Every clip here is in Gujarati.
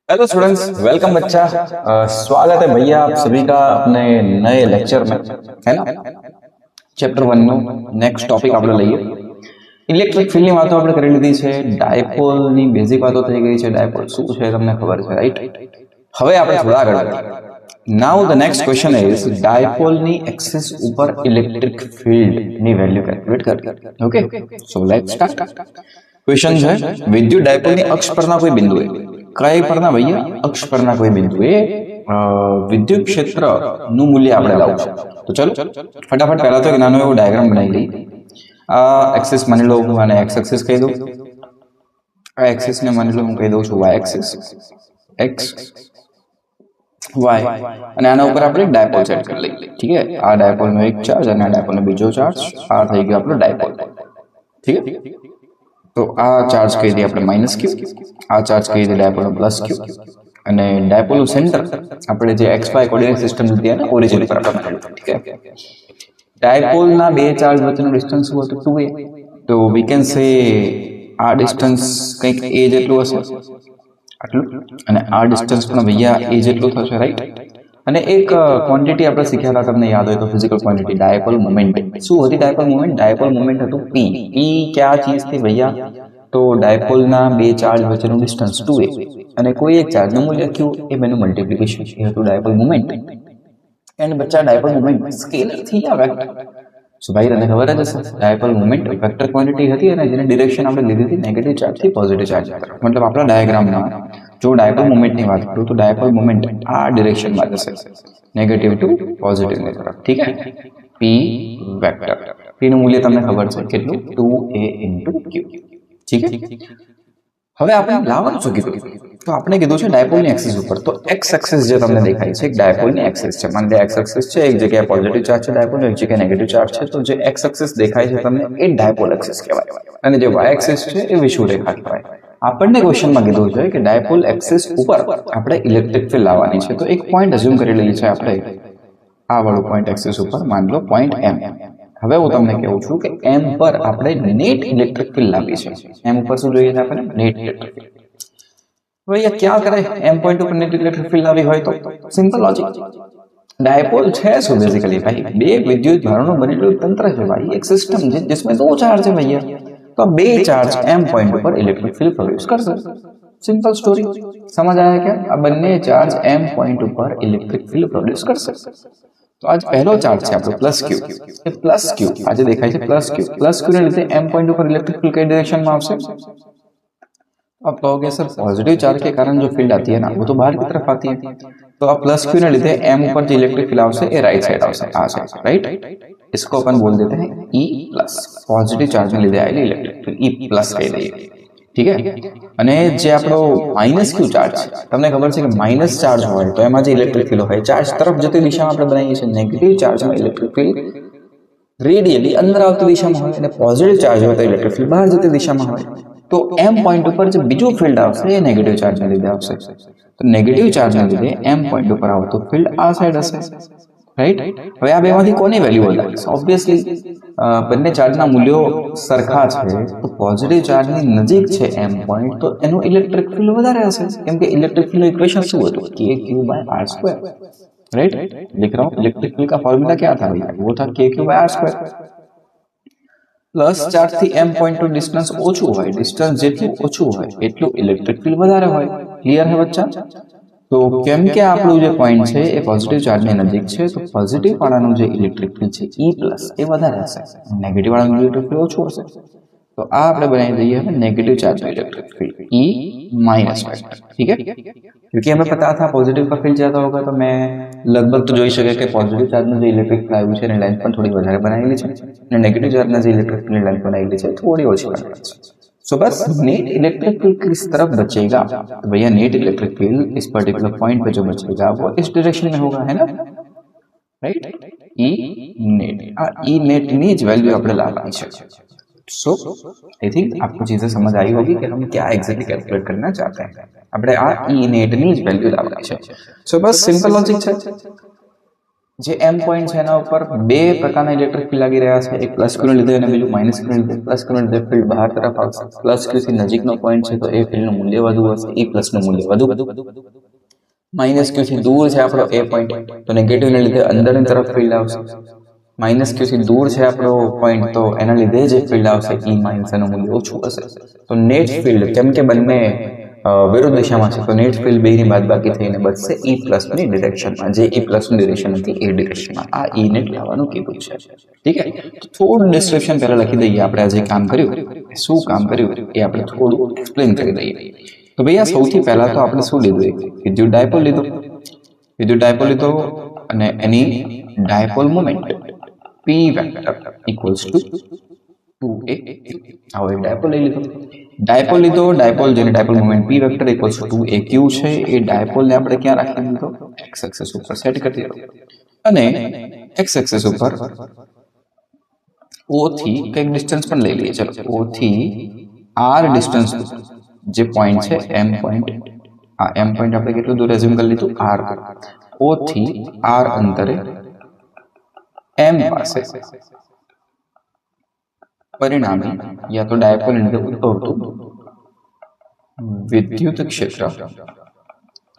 हेलो स्टूडेंट्स, वेलकम बच्चा। स्वागत है भैया आप सभी का अपने नए लेक्चर में, है ना। ચેપ્ટર 1 નો નેક્સ્ટ ટોપિક આપણે લઈએ। ઇલેક્ટ્રિક ફિલ્ડની વાતો આપણે કરી લીધી છે, ડાયપોલની બેઝિક વાતો થઈ ગઈ છે। ડાયપોલ શું છે તમને ખબર છે, રાઈટ? હવે આપણે થોડા આગળ વધીએ। Now the next question is ડાયપોલની એક્સિસ ઉપર ઇલેક્ટ્રિક ફિલ્ડની વેલ્યુ કેલ્ક્યુલેટ કરવી। Okay, so let's start. Question છે, વિદ્યુત ડાયપોલની અક્ષ પરના કોઈ બિંદુએ કઈ પરના ભૈયા અક્ષ પરના કોઈ બિંદુએ વિદ્યુત ક્ષેત્રનું મૂલ્ય આપણે લાવશું। તો ચલો ફટાફટ પહેલા તો એક નાનો એવો ડાયાગ્રામ બનાવી લઈએ। આ એક્સિસ માની લો હું આને એક્સ એક્સિસ કહી દઉં, આ એક્સિસ ને માની લો હું કહી દઉં છું વાય એક્સિસ, એક્સ વાય, અને આના ઉપર આપણે ડાયપોલ સેટ કરી લઈએ। ઠીક છે, આ ડાયપોલનો એક ચાર્જ અને આ ડાયપોલનો બીજો ચાર્જ, આ થઈ ગયો આપણો ડાયપોલ। ઠીક છે, તો આ ચાર્જ કહી દઈએ આપણે માઇનસ ક્યુ, આ ચાર્જ કહી દઈએ ડાયપોલનો પ્લસ ક્યુ, અને ડાયપોલનું સેન્ટર આપણે જે એક્સ વાય કોર્ડિનેટ સિસ્ટમ લીધી ને ઓરિજિન પર આપણે મળ્યું। ઠીક છે, ડાયપોલના બે ચાર્જ વચ્ચેનું ડિસ્ટન્સ શું હતું? 2a। તો વી કેન સે આ ડિસ્ટન્સ કંઈક a જેટલું હશે, આટલું, અને આ ડિસ્ટન્સ પણ ભૈયા a જેટલું થશે, રાઈટ? અને એક ક્વોન્ટિટી આપણે શીખ્યા હતા, તમને યાદ હોય તો, ફિઝિકલ ક્વોન્ટિટી ડાયપોલ મોમેન્ટ। શું હતી ડાયપોલ મોમેન્ટ? ડાયપોલ મોમેન્ટ હતું p। p ક્યાં ચીજ થી ભૈયા? તો ડાયપોલના બે ચાર્જ વચ્ચેનું ડિસ્ટન્સ 2a અને કોઈ એક ચાર્જનું મૂલ્ય q, એ બેનું મલ્ટીપ્લિકેશન, એ હતું ડાયપોલ મોમેન્ટ। એન્ડ બચ્ચા ડાયપોલ મોમેન્ટ સ્કેલર થી યા વેક્ટર? સો ભાઈ તને ખબર જ હશે, ડાયપોલ મોમેન્ટ વેક્ટર ક્વોન્ટિટી હતી અને જેની ડિરેક્શન આપણે લીધી હતી નેગેટિવ ચાર્જ થી પોઝિટિવ ચાર્જ તરફ। મતલબ આપણા ડાયાગ્રામમાં જો ડાયપોલ મોમેન્ટની વાત કરું તો ડાયપોલ મોમેન્ટ આ ડિરેક્શનમાં જશે, નેગેટિવ ટુ પોઝિટિવ ની તરફ। ઠીક છે, p વેક્ટર, p નું મૂલ્ય તમને ખબર છે કેટલું? 2a q। ઠીક છે, હવે આપણે લાવવાનું શું કીધું? તો આપણે કીધું છે ડાયપોલની એક્સિસ ઉપર। તો એક્સ એક્સિસ જે તમને દેખાય છે એક ડાયપોલની એક્સિસ છે। માની લો એક્સ એક્સિસ છે, એક જગ્યાએ પોઝિટિવ ચાર્જ છે ડાયપોલ, એક જગ્યાએ નેગેટિવ ચાર્જ છે। તો જે એક્સ એક્સિસ દેખાય છે તમને એ ડાયપોલ એક્સિસ કહેવાય, અને જે વાય એક્સિસ છે એ વિષુવરેખા કહેવાય। આપણને ક્વેશ્ચનમાં કીધું છે કે ડાયપોલ એક્સિસ ઉપર આપણે ઇલેક્ટ્રિક ફિલ્ડ લાવવાની છે। તો એક પોઈન્ટ અઝ્યુમ કરી લઈએ છીએ આપણે, આ વાળું પોઈન્ટ એક્સિસ ઉપર, માની લો પોઈન્ટ એમ। હવે હું તમને કહું છું કે એમ પર આપણે નેટ ઇલેક્ટ્રિક ફિલ્ડ લાવી છે। એમ ઉપર શું જોઈએ છે આપણે? Net electric field. ભૈયા ક્યાં કરે એમ પોઈન્ટ ઉપર નેટ ઇલેક્ટ્રિક ફિલ્ડ લાવી હોય તો? સિમ્પલ લોજિક, ડાયपोल है सो बेसिकली भाई बे विद्युत भारों बनेलू तंत्र है भाई, एक सिस्टम है जिसमें दो चार्ज है भैया। तो अब बे चार्ज एम पॉइंट पर इलेक्ट्रिक फील्ड प्रोड्यूस कर सकते। सिंपल स्टोरी, समझ आया क्या? अब बन्ने चार्ज एम पॉइंट पर इलेक्ट्रिक फील्ड प्रोड्यूस कर सकते। तो आज पहलो चार्ज है आपको प्लस क्यू, ये प्लस क्यू आज देखा है प्लस क्यू ने लीधे एम पॉइंट पर इलेक्ट्रिक फील्ड कई डायरेक्शन में आवशे? आप कहोगे सर पॉजिटिव चार्ज के कारण जो फील्ड आती है ना वो तो बाहर की तरफ आती है। तो आप प्लस क्यू ने लीधे एम ऊपर जो इलेक्ट्रिक फील्ड आवशे ए राइट साइड आवशे, आ साइड, राइट? इसको अपन बोल देते हैं ई प्लस। पॉजिटिव चार्ज ने लीधे आएली इलेक्ट्रिक फील्ड ई प्लस कही दઈએ। ठीक है, અને જે આપણો માઇનસ ક્યુ ચાર્જ છે, તમને ખબર છે કે માઇનસ ચાર્જ હોય તો એમાં જે ઇલેક્ટ્રિક ફીલ્ડ હોય ચાર્જ તરફ જતી દિશામાં આપણે બનાવીએ છીએ। નેગેટિવ ચાર્જમાં ઇલેક્ટ્રિક ફીલ્ડ રેડિયલી અંદર આવતી દિશામાં હોય અને પોઝિટિવ ચાર્જ હોય તો ઇલેક્ટ્રિક ફીલ્ડ બહાર જતી દિશામાં હોય। तो एम पॉइंट पर जो बीजू फील्ड आवशे ए नेगेटिव चार्ज ने लीधे आवशे। तो नेगेटिव चार्ज ने लीधे एम पॉइंट पर आवतो फील्ड आ साइड हशे, राइट? हवे आ बेमांथी कोनी वेल्यू વધારે? ऑब्वियसली બંને ચાર્જના મૂલ્યો સરખા છે, તો પોઝિટિવ ચાર્જની નજીક છે એમ પોઈન્ટ, તો એનું ઇલેક્ટ્રિક ફીલ્ડ વધારે હશે, કેમ કે ઇલેક્ટ્રિક ફીલ્ડ ઇક્वेशन શું હતું? k/r², right? लिख रहा हूं, इलेक्ट्रिक फील्ड का फॉर्मूला क्या था भैया? वो था k/r²। प्लस चार्ज थी एम पॉइंट टू डिस्टन्स ओछું હોય, ડિસ્ટન્સ જેટલું ઓછું હોય એટલું ઇલેક્ટ્રિક ફીલ્ડ વધારે હોય। ક્લિયર है बच्चा? तो કેમ કે આપણું જે પોઈન્ટ છે એ પોઝિટિવ ચાર્જની નજીક છે, તો પોઝિટિવ વાળાનું જે ઇલેક્ટ્રિક ફીલ્ડ છે E+ એ વધારે હશે, નેગેટિવ વાળાનું ઇલેક્ટ્રિક ફીલ્ડ ઓછું હશે। तो આ આપણે બનાવી દઈએ હવે नेगेटिव चार्ज का electric field E minus vector. ठीक है, क्योंकि हमें पता था पॉजिटिव का फील्ड ज्यादा होगा, तो मैं लगभग तो જોઈ શકે કે પોઝિટિવ ચાર્જનું જે ઇલેક્ટ્રિક ફીલ્ડ આવ્યું છે એની લેન્થ પણ થોડી વધારે બનાવેલી છે અને નેગેટિવ ચાર્જના જે ઇલેક્ટ્રિક ફીલ્ડ લેન્થ बनाएगी છે थोड़ी ओછી बनाएगी છે। सो बस नेट इलेक्ट्रिक फील्ड किस तरफ बचेगा? तो भैया नेट इलेक्ट्रिक फील्ड इस पर्टिकुलर पॉइंट पे जो बचेगा वो इस डायरेक्शन में होगा, है ना, right? E net, E net ની જ વેલ્યુ આપણે લાવવાની છે। सो आई थिंक आपको चीजें समझ आई होगी कि हम क्या एग्जैक्टली कैलकुलेट करना चाहते हैं। આપણે આ ई नेट ની જ વેલ્યુ લાવવાની છે। सो बस सिंपल लॉजिक છે। જે એમ પોઈન્ટ છે એના ઉપર બે પ્રકારના ઇલેક્ટ્રિક ફિલ્ડ લાગી રહ્યા છે, એક પ્લસ ક્યુ ને લીધે અને બીજું માઇનસ ક્યુ ને લીધે. પ્લસ ક્યુ ને લીધે ફિલ્ડ બહાર તરફ આવશે. પ્લસ ક્યુ થી નજીકનો પોઈન્ટ છે તો એ ફિલ્ડનું મૂલ્ય વધુ હશે, ઈ પ્લસ નું મૂલ્ય વધુ. માઇનસ ક્યુ થી દૂર છે આપણો એ પોઈન્ટ તો નેગેટિવ ને લીધે અંદરની તરફ ફિલ્ડ આવશે. માઇનસ ક્યુ થી દૂર છે આપણો પોઈન્ટ તો એના લીધે જે ફિલ્ડ આવશે ઈ માઇનસ એનું મૂલ્ય ઓછું હશે. તો નેટ ફિલ્ડ કેમ કે બંને વિરુદ્ધ દિશામાં છે તો નેટ ફિલ્ડ બેની બાદબાકી થઈને બચશે ઈ પ્લસ ની ડિરેક્શનમાં, જે ઈ પ્લસ ની ડિરેક્શન હતી એ ડિરેક્શનમાં. આ ઈ નેટ લાવવાનું કીધું છે. ઠીક છે, થોડું ડિસ્ક્રિપ્શન પહેલા લખી દઈએ. આપણે આજે કામ કર્યું, શું કામ કર્યું એ આપણે થોડું એક્સપ્લેન કરી દઈએ. તો ભૈયા સૌથી પહેલા તો આપણે શું લીધું? વિદ્યુત ડાયપોલ લીધો. વિદ્યુત ડાયપોલ લીધો અને એની dipole moment P vector equals to 2a. આવો એક ડાયપોલ લઈ લીધો. ડાયપોલ લીધો, ડાયપોલ જેને dipole moment P vector equals two 2aq છે એ ડાયપોલને આપણે ક્યાં રાખી દીધો? x એક્સિસ ઉપર સેટ કરી દીધો. અને x એક્સિસ ઉપર O થી કંઈક ડિસ્ટન્સ પણ લઈ લઈએ. ચલો, O થી r ડિસ્ટન્સ જે પોઈન્ટ છે m પોઈન્ટ, આ m પોઈન્ટ આપણે કેટલું દૂર એઝ્યુમ કરી લીધું? r. O થી r અંતરે m પાસે પરિણામી યા તો ડાયપોલ ની ઉદ્ભવતું વિદ્યુત ક્ષેત્ર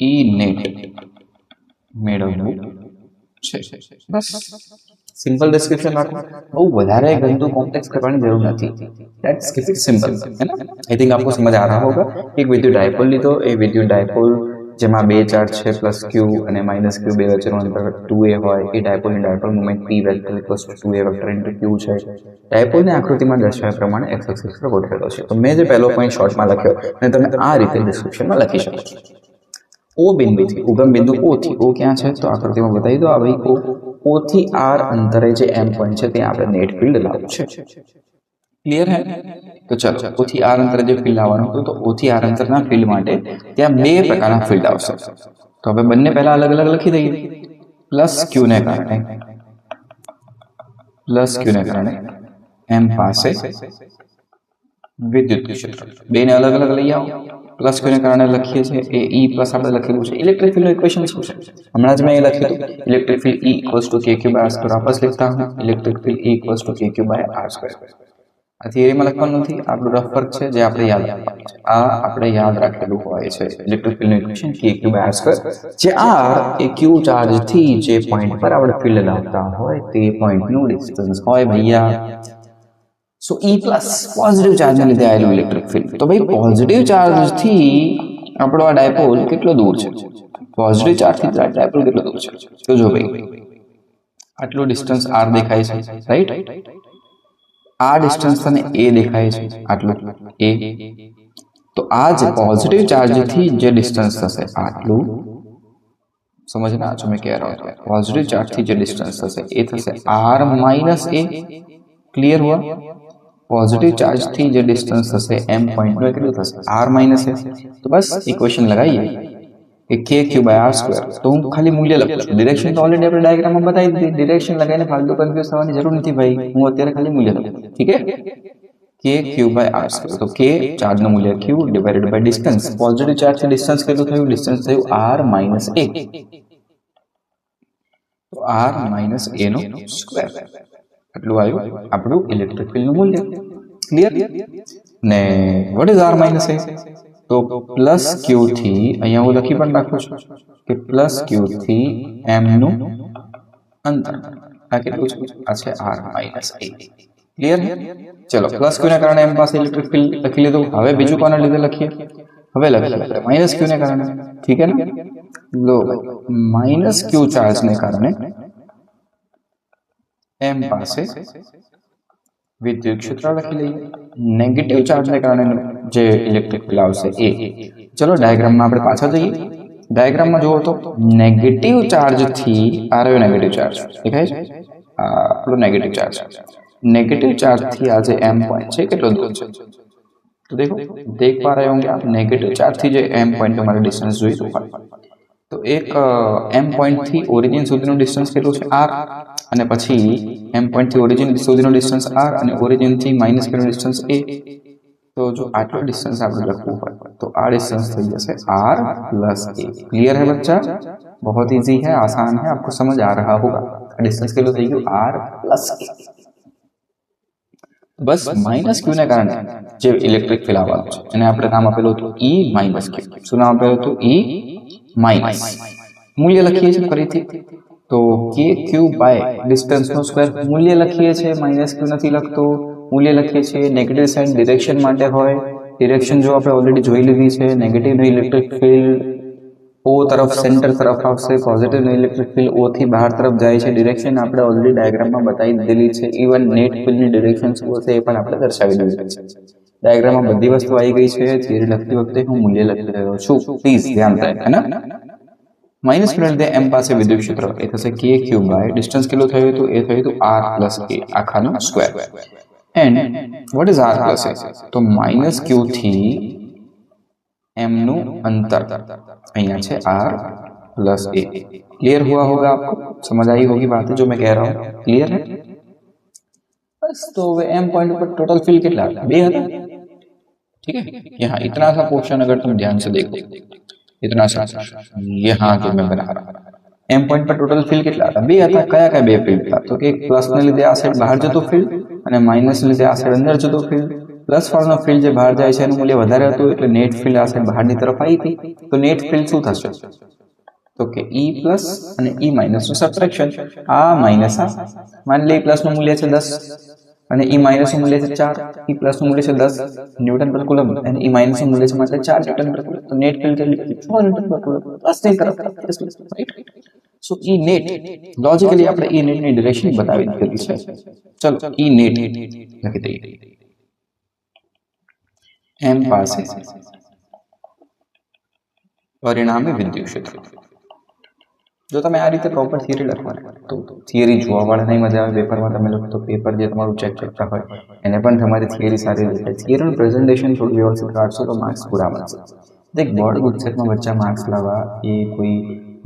ઈ નેટ મેળવવું છે. બસ સિમ્પલ ડિસ્ક્રિપ્શન રાખો, બહુ વધારે ગંદુ कॉम्प्लेक्स करवाने जरूर नहीं. लेट्स कीप इट सिंपल, है ना? आई थिंक आपको समझ आ रहा होगा. एक विद्युत डायपोल लीधो, ए विद्युत डायपोल જેમાં બે ચાર્જ છે પ્લસ ક્યુ અને માઇનસ ક્યુ બે વચ્ચેનું અંતર 2a હોય એ ડાયપોલની dipole moment P vector equals to 2a vector into q છે. ડાયપોલની આકૃતિમાં દર્શાવ્યા પ્રમાણે x એક્સિસ પર ગોઠવેલો છે. તો મેં જે પહેલો પોઈન્ટ શોર્ટમાં લખ્યો અને તમે આ રીતે ડિસ્ક્રિપ્શનમાં લખી શકો છો. O બિંદુથી ઉગમ બિંદુ O થી, O ક્યાં છે તો આકૃતિમાં બતાવી દો. આ ભાઈ O થી r અંતરે જે m પોઈન્ટ છે ત્યાં આપણે નેટ ફિલ્ડ લાવવું છે. ક્લિયર હે? તો ચલો, O થી r અંતરે જે ફિલ્ડ આવવાનું હતું તો O થી r અંતરના ફિલ્ડ માટે ત્યાં બે પ્રકારના ફિલ્ડ આવશે. તો હવે બંને પહેલા અલગ અલગ લખી દઈએ. પ્લસ ક્યુ ને કારણે m પાસે વિદ્યુત ક્ષેત્ર, બેને અલગ અલગ લઈ આવો. પ્લસ ક્યુ ને કારણે લખીએ છીએ એ ઈ પ્લસ આપણે લખેલું છે. ઇલેક્ટ્રિક ફિલ્ડનું ઇક્વેશન શું છે? હમણાં જ મેં એ લખ્યું હતું. Electric field E equals to kq by r square. વાપસ લીધા હું electric field E equals to kq by r square. આ થિયરીમાં લખવાનું નથી, આપણું રફ વર્ક છે જે આપણે યાદ રાખવાનું છે. આ આપણે યાદ રાખેલું હોય છે. ઇલેક્ટ્રિક ફિલ્ડનું equation kq by r square, જે r એ q ચાર્જ થી જે પોઈન્ટ પર આપણે ફિલ્ડ લાવતા હોય તે પોઈન્ટનું ડિસ્ટન્સ હોય ભૈયા. સો E પ્લસ પોઝિટિવ ચાર્જને લીધે આવેલું ઇલેક્ટ્રિક ફિલ્ડ. તો ભાઈ પોઝિટિવ ચાર્જ થી આપણો આ ડાયપોલ કેટલો દૂર છે? પોઝિટિવ ચાર્જ થી ડાયપોલ કેટલો દૂર છે? તો જો ભાઈ આટલું ડિસ્ટન્સ r દેખાય છે, રાઈટ? આ ડિસ્ટન્સ તને a દેખાય છે, આટલું a. તો આ જે પોઝિટિવ ચાર્જ થી જે ડિસ્ટન્સ થશે આટલું, સમજના છો મેં કह रहा हूं? પોઝિટિવ ચાર્જ થી જે ડિસ્ટન્સ થશે એ થશે r માઇનસ a. ક્લિયર हुआ? पॉजिटिव चार्ज थी जो डिस्टेंस થશે m पॉइंट में કેટલું થશે r माइनस है. तो बस इक्वेशन लगाइए कि kq बाय r स्क्वायर. तो હું ખાલી મૂલ્ય લખું છું. ડિરેક્શન તો ઓલરેડી આપણે ડાયાગ્રામમાં બતાવી દીધી. ડિરેક્શન લગાવીને ફાલતુ કન્ફ્યુઝ થવાની જરૂર નથી ભાઈ. હું અત્યારે ખાલી મૂલ્ય લખું, ઠીક है? kq by r square. तो k ચાર્જનું મૂલ્ય q divided by distance. Positive charge થી ડિસ્ટન્સ કેટલું થયું? ડિસ્ટન્સ થયું r માઇનસ a. તો r માઇનસ a નો સ્ક્વેર એટલું આવ્યું આપણું ઇલેક્ટ્રિક ફિલ્ડનું મૂલ્ય. ક્લિયર? ને what is r minus a? તો પ્લસ ક્યુ થી અહીંયા હું લખી પણ રાખું છું કે પ્લસ ક્યુ થી m નું અંતર આ કેટલું છે? આ છે r માઇનસ a. ક્લિયર? ચલો, પ્લસ ક્યુ ને કારણે m પાસે ઇલેક્ટ્રિક ફિલ્ડ લખી લીધું. હવે બીજું કોને લીધે લખીએ? હવે લખીએ માઇનસ ક્યુ ને કારણે. ઠીક है ना? લો માઇનસ ક્યુ ચાર્જ ને કારણે m પાસે વિદ્યુત ક્ષેત્ર લખી લઈએ. નેગેટિવ ચાર્જને કારણે જે ઇલેક્ટ્રિક ફિલ્ડ આવશે એ. ચલો ડાયાગ્રામમાં આપણે પાછા જઈએ. ડાયાગ્રામમાં જુઓ તો નેગેટિવ ચાર્જ થી આ રહ્યો નેગેટિવ ચાર્જ દેખાય છે, આપણો નેગેટિવ ચાર્જ. નેગेटिव चार्ज थी आज m पॉइंट है कितना दूर है तो देखो देख पा रहे होंगे आप नेगेटिव चार्ज थी जो m पॉइंट हमारे डिस्टेंस જોઈ તો એક m पॉइंट થી ઓરિજિન સુધીનો ડિસ્ટન્સ કેટલો છે r અને પછી m पॉइंट થી ઓરિજિન સુધીનો ડિસ્ટન્સ r અને ઓરિજિન થી માઈનસ કેટલો ડિસ્ટન્સ a તો જો આટલો ડિસ્ટન્સ આપણે લખવું હોય તો આ डिस्टेंस થઈ જશે r प्लस a। क्लियर है बच्चा? बहुत इजी है, आसान है, आपको समझ आ रहा होगा। डिस्टेंस કેટલું થઈ ગયું r प्लस a। बस माइनस क्यू ने कारण જે ઇલેક્ટ્રિક ફીલ્ડ આવવાનું છે એને આપણે નામ આપેલું હતું E માઇનસ ક્યુ। શું નામ આપેલું હતું? E minus. મૂલ્ય લખીએ છીએ ફરીથી તો કે ક્યુ બાય ડિસ્ટન્સ નો સ્ક્વેર મૂલ્ય લખીએ છીએ, માઇનસ ક્યુ નથી લખતો। મૂલ્ય લખીએ છીએ નેગેટિવ સાઇન ડિરેક્શન માટે હોય। ડિરેક્શન જો આપણે ઓલરેડી જોઈ લીધી છે, નેગેટિવ નો ઇલેક્ટ્રિક ફીલ્ડ O तरफ सेंटर तरफ આવશે, પોઝિટિવ નો ઇલેક્ટ્રિક ફીલ્ડ O થી બહાર તરફ જાય છે। ડિરેક્શન આપણે ઓલરેડી ડાયાગ્રામમાં બતાવી દીધેલી છે। ઇવન નેટ ફીલ્ડની ડિરેક્શન શું હશે એ પણ આપણે દર્શાવી દીધેલી છે। ડાયાગ્રામમાં બધી વસ્તુ આવી ગઈ છે। થિયરી લખતી વખતે હું મૂલ્ય લખી રહ્યો છું, પ્લીઝ ધ્યાન રાખે, है ना। માઇનસ ને લીધે m પાસે વિદ્યુત ક્ષેત્ર એ થશે k ક્યુબ બાય ડિસ્ટન્સ કેટલું થયું હતું? એ થયું હતું r પ્લસ a આખાનો square. And what is r plus a? તો માઇનસ ક્યુ થી m નું अंतर અહીંયા છે r प्लस a। क्लियर हुआ होगा आपको? समझ आई होगी बातें जो मैं कह रहा हूँ? क्लियर है? बस तो m पॉइंट पर टोटल फील्ड कितना था? 2 था। ठीक है, यहाँ इतना सा पोर्शन अगर तुम ध्यान से देखो, इतना सा यहाँ के मैं बना रहा हूँ, m पॉइंट पर टोटल फील्ड कितना था? 2 था। कया कया 2 फील्ड था? तो कि प्लस ने લીધે આ સાઈડ બહાર જતો ફીલ્ડ અને માઇનસ ને લીધે આ સાઈડ અંદર જતો ફીલ્ડ। प्लस वाળનો ફીલ્ડ જે બહાર જાય છે એનું મૂલ્ય વધારે હતું એટલે નેટ ફીલ્ડ આ સાઈડ બહારની તરફ આવી હતી। તો નેટ ફીલ્ડ શું થશે? તો કે E પ્લસ અને E માઇનસ નું સબટ્રેક્શન। આ માઇનસ આ માની લે પ્લસ નું મૂલ્ય છે 10 અને E માઇનસ નું મૂલ્ય છે 4। E પ્લસ નું મૂલ્ય છે 10 ન્યૂટન પર કુલમ અને E માઇનસ નું મૂલ્ય છે માત્ર 4 ન્યૂટન પર કુલમ। તો નેટ ફીલ્ડ કેટલી હતી? 6 ન્યૂટન પર કુલમ। પ્લસ ની તરફ રાઈટ। સો E નેટ લોજિકલી આપણે E નેટ ની ડિરેક્શન બતાવી દીધી છે। ચલો E નેટ લખી દઈએ। m પાસે પરિણામી વિદ્યુત ક્ષેત્ર। જો તમે આ રીતે પ્રોપર થિયરી લખવાના તો થિયરી જોવાવાળા નહીં મજા આવે। પેપરમાં તમે લખો તો પેપર જે તમારું ચેક કરતા હોય એને પણ તમારી થિયરી સારી રીતે થિયરીનું પ્રેઝન્ટેશન થોડું વ્યવસ્થિત કાઢશો તો માર્ક્સ પૂરા મળશે। દેખ બોર્ડ ગુજસેટમાં બચ્ચા માર્ક્સ લાવવા એ કોઈ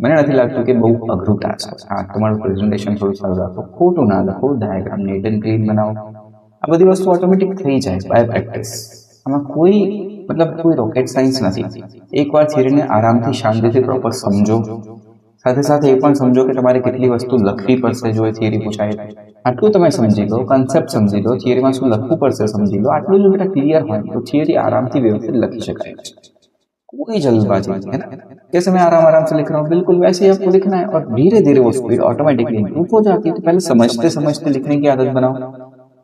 મને નથી લાગતું કે બહુ અઘરું ટાસ્ક છે। હા, તમારું પ્રેઝન્ટેશન થોડું સારું રાખો, ખોટું ના લખો, ડાયાગ્રામ નીટ એન્ડ ક્લીન બનાવો। આ બધી વસ્તુ ઓટોમેટિક થઈ જાય બાય પ્રેક્ટિસ। આમાં કોઈ मतलब कोई रॉकेट साइंस नहीं। एक बार थિયરી ने आरामથી શાંતિથી પ્રોપર સમજો, સાથે સાથે એ પણ સમજો કે તમારે કેટલી વસ્તુ લખવી પડશે જો એ થિયરી પૂછાય। આટલું તમે સમજી લો, કન્સેપ્ટ સમજી લો, થિયરીમાં શું લખવું પડશે સમજી લો, આટલું જો બેટા ક્લિયર હોય તો થિયરી आरामથી व्यवस्थित लखी शकाय है। कोई जल्दबाजी नहीं है ना। जैसे मैं आराम आराम से लिख रहा हूँ बिल्कुल वैसे ही आपको लिखना है और धीरे धीरे वो स्पीड ऑटोमेटिकली इम्प्रूव हो जाती है। तो पहले समझते समझते लिखने की आदत बनाओ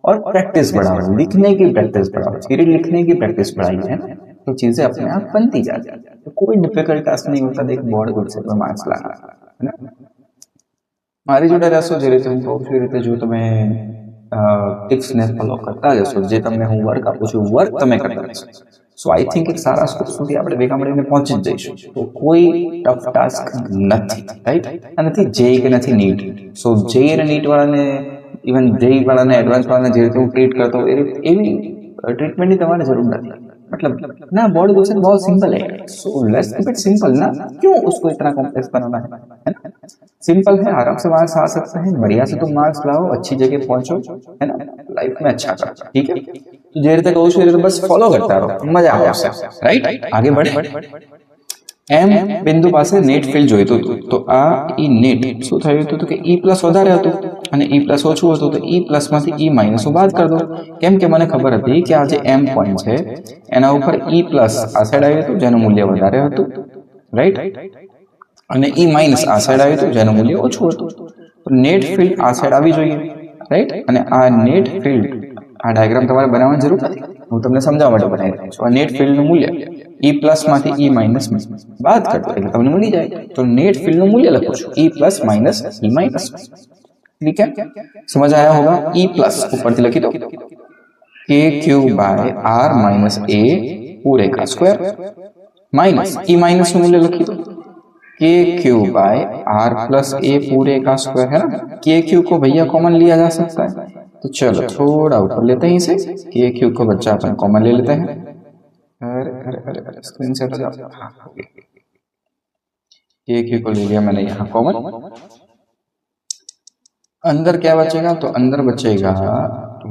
और प्रैक्टिस बढ़ाओ, लिखने की प्रैक्टिस बढ़ाओ। थ्योरी लिखने की प्रैक्टिस बढ़ाई है तो चीजें अपने आप बनती जाती है। तो कोई डिफिकल्ट टास्क नहीं होता। देख बोर्ड गुजसेट में मार्क्स लाना है ना। મારી જોડે રહેશો જે રીતે હું કહું છું એ રીતે જો તમે ટિપ્સને ફોલો કરતા જશો, જે તમને હું વર્ક આપું છું વર્ક તમે કરતા રહેશો, સો આઈ થિંક એક સારા સ્કોર સુધી આપણે ભેગા મળીને પહોંચી જ જઈશું। તો કોઈ ટફ ટાસ્ક નથી, રાઈટ। નથી જેઈ કે નથી નીટ। સો જેઈ અને નીટ વાળાને इवन जेई वाला ने एडवांस वाला जे रीते हूँ ट्रीट करता हूँ एवी ट्रीटमेंट की तुम्हारे जरूर नहीं। मतलब ना बोर्ड क्वेश्चन बहुत सिंपल है, so let's keep it simple ना, क्यों उसको इतना कॉम्प्लेक्स बनाना है ना। सिंपल है, आराम से मार्क्स आ सकते हैं, बढ़िया से तुम मार्क्स लाओ, अच्छी जगह पहुंचो, है ना, लाइफ में अच्छा करो। ठीक है, तो जे रीते कहूँ छुं बस फॉलो करता रहो, मजा आवशे, राइट। आगे बढ़े। एम बिंदु पासे नेट फील्ड जोईतुं हतुं तो आ ई नेट शुं थयुं हतुं के ई प्लस वधारे हतुं અને ई प्लस ઓછું હતું તો ई प्लस માંથી ई माइनस નું બાદ કરી દો। કેમ કે મને ખબર હતી કે આ જે m પોઈન્ટ છે એના ઉપર e પ્લસ આ સાઈડ આવ્યું હતું જેનું મૂલ્ય વધારે હતું, રાઈટ, અને e માઇનસ આ સાઈડ આવ્યું હતું જેનું મૂલ્ય ઓછું હતું। તો નેટ ફીલ્ડ આ સાઈડ આવી જોઈએ, રાઈટ। અને આ નેટ ફીલ્ડ આ ડાયાગ્રામ તમારે બનાવવાની જરૂર નથી, હું તમને સમજાવવા માટે બનાવી રહ્યો છું। આ નેટ ફીલ્ડ નું મૂલ્ય ई प्लस माथी ई माइनस बात करते એટલે તમને મળી જાય। તો નેટ ફીલ્ડ નું મૂલ્ય લખું છું E plus minus E minus. ठीक है, समझ आया होगा। ई प्लस ऊपर से लिखी दो के क्यू बाय आर माइनस ए पूरे का स्क्वायर माइनस ई माइनस मूल्य लिखी दो के Q by are plus a पूरे का स्क्वायर, है ना। के क्यू को भैया कॉमन लिया जा सकता है, तो चलो थोड़ा ऊपर लेते हैं इसे, के क्यू को बच्चा अपन कॉमन ले लेते हैं। अरे अरे अरे अरे स्क्रीन से हट जाओ। के क्यू को ले लिया मैंने यहाँ कॉमन। अंदर क्या बचेगा, तो अंदर बचेगा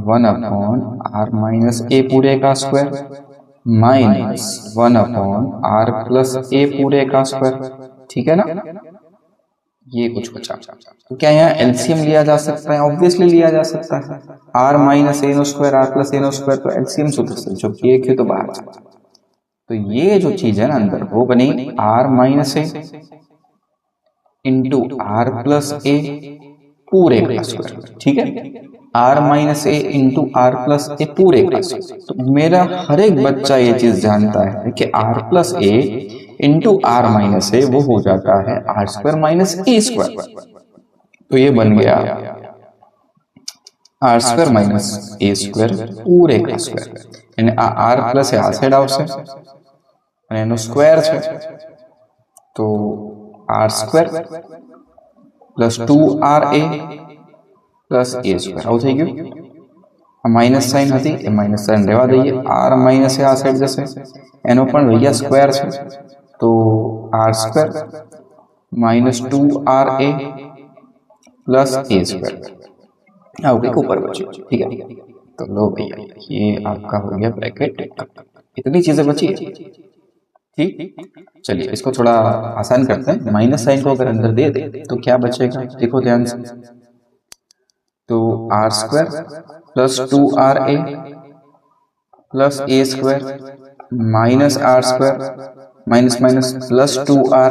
1/r माइनस ए पूरे का स्क्वायर, -1/r+a पूरे का स्क्वायर, ठीक है ना। ये कुछ बचा, तो क्या यहाँ एलसीएम लिया जा सकता है? ऑब्वियसली लिया जा सकता है। r माइनस a नो स्क्वायर r प्लस a नो स्क्वायर, तो एलसीएम सूत्र से जो a क्यू तो बाहर, तो ये जो चीज है ना अंदर वो बनी r minus a into r plus a पूरे का स्क्वायर, ठीक है। r minus a into r plus a पूरे का स्क्वायर। तो मेरा हर एक बच्चा ये चीज जानता है कि r plus a into r minus a वो हो जाता है r square minus a square. तो ये बन गया r square minus a square पूरे का स्क्वायर, यानी आर प्लस ए आ साइड आवशे અને એનો સ્ક્વેર છે, તો r square plus 2ra plus a square આવું થઈ ગયું। આ માઇનસ સાઇન હતી એ માઇનસ સાઇન રહેવા દઈએ, r માઇનસ એ આ સાઈડ જશે, એનો પણ ભૈયા સ્ક્વેર છે, તો r square minus 2ra plus a square आओ के ऊपर बचे, ठीक है। तो लो भैया ये आपका हो गया ब्रैकेट, इतनी चीजें बची है, ठीक। चलिए इसको थोड़ा आसान करते हैं। माइनस साइन को अगर अंदर दे दे तो क्या बचेगा, देखो ध्यान से। तो r square plus 2ra plus a square minus r square minus minus plus 2ra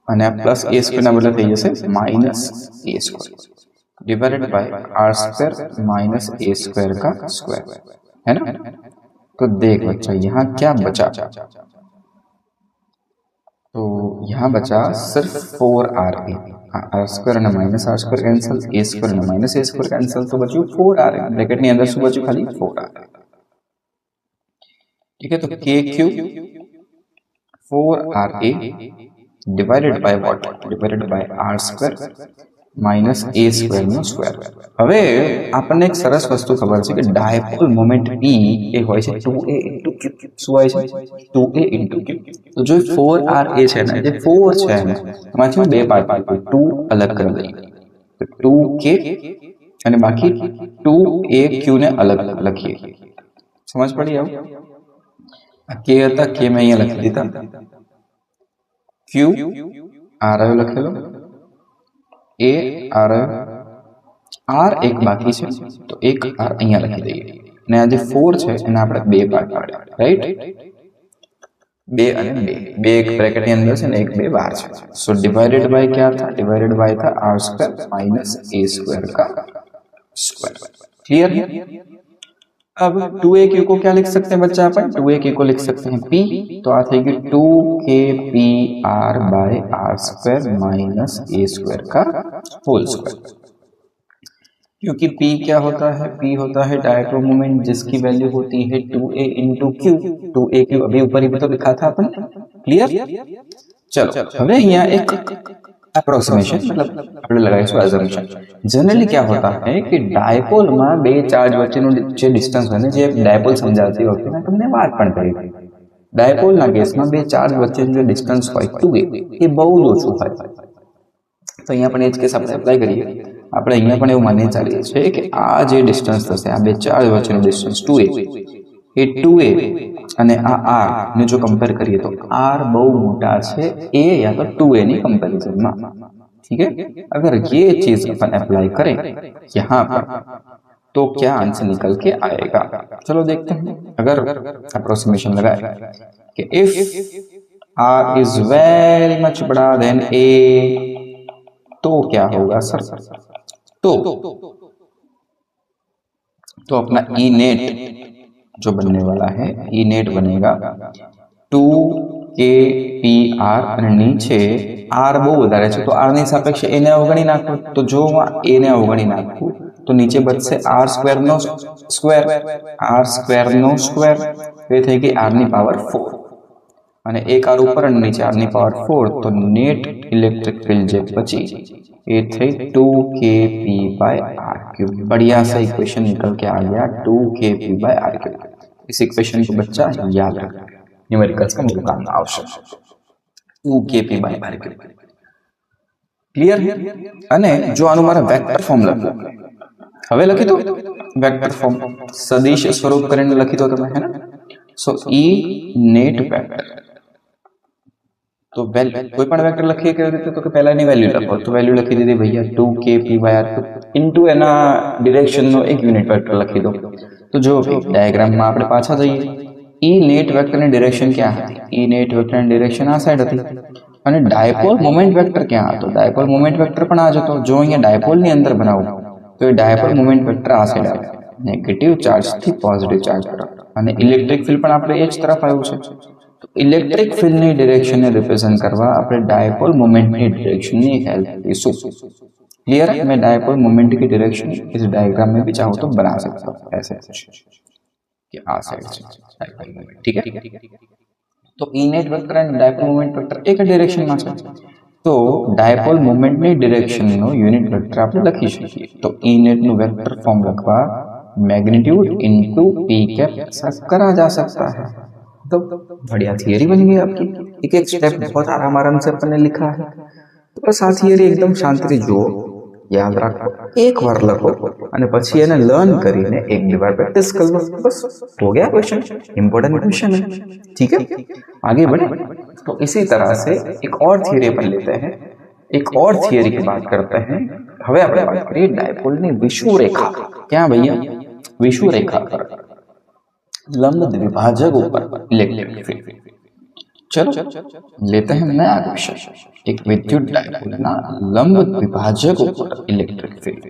અને આ પ્લસ a સ્ક્વેર ના બદલે થઈ જશે minus a square divided by r square minus a square का स्क्वायर, है ना। तो देख बच्चा यहाँ क्या बचा, तो यहाँ बचा सिर्फ 4ra, आर स्क्वायर અને minus r square cancel, a square અને माइनस ए स्क्वायर कैंसल, तो बच्चों 4ra ब्रैकेट ની અંદર શું બચ્યું ખાલી 4ra, ठीक है। तो k cube 4ra divided by what, divided by r square minus a square નો સ્ક્વેર। હવે આપણને એક સરસ વસ્તુ ખબર છે કે ડાયપોલ મોમેન્ટ E એ હોય છે 2a * q, શું હોય છે 2a * q। તો જો 4ra છે ને, જે 4 છે એમાંથી હું બે પાર્ટ પાડું, 2 અલગ કરી દઈએ, તો 2k અને બાકી 2aq ને અલગ લખીએ, સમજ પડી? આવું આ k હતા, k મેં અહીંયા લખી દીધા, q આ રહ્યો લખેલો, ए आर आर एक बाकी है, तो एक आर अहींया लखी दઈએ અને આ જે 4 છે એને આપણે બે પાર્ટ પાડ્યા, રાઈટ। 2 અને 2, બે એક બ્રેકેટ ની અંદર છે ને એક બે બહાર છે, सो डिवाइडेड बाय क्या था, डिवाइडेड बाय था r square minus a square का स्क्वायर, क्लियर है। अब 2aq को क्या लिख सकते हैं बच्चा, अपन 2aq को लिख सकते हैं p, तो आ थी 2kpr by r square minus a square का होल स्क्वायर, क्योंकि p क्या होता है, p होता है डायपोल मोमेंट जिसकी वैल्यू होती है 2a * q, 2aq अभी ऊपर ही तो लिखा था अपन, क्लियर। चलो હવે અહીંયા એક एप्रोक्सीमेशन मतलब આપણે લગાવીશું એઝમ્પશન। जनरली क्या होता है कि डायपोल में બે ચાર્જ વચ્ચેનો જે ડિસ્ટન્સ હોય ને, જે ડાયपोल સમજાવતી વખતે મેં તમને વાત પણ કરી, ડાયपोल ના કેસમાં બે ચાર્જ વચ્ચેનો જે ડિસ્ટન્સ હોય 2a એ બહુ ઓછું હોય, તો અહીંયા પણ એ જ કેસ આપણે એપ્લાય કરીએ। આપણે અહીંયા પણ એવું માની ચાલીએ છીએ કે આ જે ડિસ્ટન્સ થશે, આ બે ચાર્જ વચ્ચેનો ડિસ્ટન્સ 2a એ 2a અને આ r ને જો कंपेयर કરીએ तो r બહુ મોટા છે a या तो 2a ની कंपैरिजन में, ठीक है। अगर ये चीज अपन अप्लाई करें यहाँ पर तो क्या आंसर निकल के आएगा, चलो देखते हैं। अगर अप्रोक्सीमेशन लगाए कि if r is very much बड़ा देन a, तो क्या होगा सर, तो अपना ई नेट जो बनने वाला है, ई नेट बनेगा 2kpr અને નીચે r બહુ વધારે છે તો r ની સાપેક્ષે a ને અવગણી નાખો, તો જો હું a ને અવગણી નાખું તો નીચે બચશે r સ્ક્વેર નો સ્ક્વેર, r સ્ક્વેર નો સ્ક્વેર, એ થઈ ગઈ r ની પાવર 4 અને એક r ઉપર અને નીચે r ની પાવર 4, तो नेट इलेक्ट्रिक फील्ड जे बची ये थी 2kp/r³। बढ़िया सा इक्वेशन निकल के आ गया 2kp/r³। इस इक्वेशन को बच्चा याद रखना, न्यूमेरिकल्स का मुझे काम आवश्यक 2kp/r³, क्लियर है। અને જો આનું મારા વેક્ટર ફોર્મ લખવું, હવે લખી દો વેક્ટર ફોર્મ સદિશ સ્વરૂપ કરીને લખી દો તમે, હે ને? સો ઈ નેટ વેક્ટર, તો કોઈ પણ વેક્ટર લખીએ કેવી રીતે, તો કે પહેલાની વેલ્યુ લખો, તો વેલ્યુ લખી દીધી ભૈયા 2kpr ઇન્ટુ એના ડિરેક્શનનો એક યુનિટ વેક્ટર લખી દો. તો જો ડાયાગ્રામમાં આપણે પાછા જઈએ, ઈ નેટ વેક્ટરની ડિરેક્શન ક્યાં હતી? ઈ નેટ વેક્ટરની ડિરેક્શન આ સાઈડ હતી, અને ડાયપોલ મોમેન્ટ વેક્ટર ક્યાં હતો? ડાયપોલ મોમેન્ટ વેક્ટર પણ આ જ હતો. જો અહીંયા ડાયપોલની અંદર બનાવું તો એ ડાયપોલ મોમેન્ટ વેક્ટર આ સાઈડ આવે, નેગેટિવ ચાર્જ થી પોઝિટિવ ચાર્જ તરફ, અને ઇલેક્ટ્રિક ફિલ્ડ પણ આપણે એ જ તરફ આવ્યું છે. તો ઇલેક્ટ્રિક ફિલ્ડની ડિરેક્શનને રિપ્રેઝન્ટ કરવા આપણે डायपोल मोमेंट की डायरेक्शन की हेल्प लेंगे. क्लियर है? मैं डायपोल मोमेंट की डायरेक्शन इस डायग्राम में भी चाहूँ तो बना सकता हूँ ऐसे कि आ साइड से डायपोल मोमेंट. ठीक है? तो E net vector and dipole moment vector एक डायरेक्शन में है, तो डायपोल मोमेंट ની ડિરેક્શન નો યુનિટ વેક્ટર આપણે લખી શકીએ. તો ई नेट નું વેક્ટર ફોર્મ લખવા मैग्नीट्यूड इनटू p कैप ऐसा करा जा सकता है. तो बढ़िया थियरी बन गई आपकी. एक एक स्टेप बहुत आराम से अपन ने लिखा है. तो बस आ थियरी एकदम शांति जो याद रखो, एक बार लखो અને પછી એને લર્ન કરીને एक दो बार प्रैक्टिस कर लो, बस हो गया क्वेश्चन. इंपॉर्टेंट क्वेश्चन है. ठीक है, आगे बढ़े. तो इसी तरह से एक और थियरी अपन लेते हैं, एक और थियरी की बात करते हैं. હવે આપણે વાત કરીએ ડાયપોલની વિષુવરેખા. ક્યાં ભૈયા? વિષુવરેખા પર लंब द्विभाजक ऊपर इलेक्ट्रिक फील्ड. चलो लेते हैं नया विषय, एक विद्युत डायपोल ना लंब द्विभाजक ऊपर इलेक्ट्रिक फील्ड.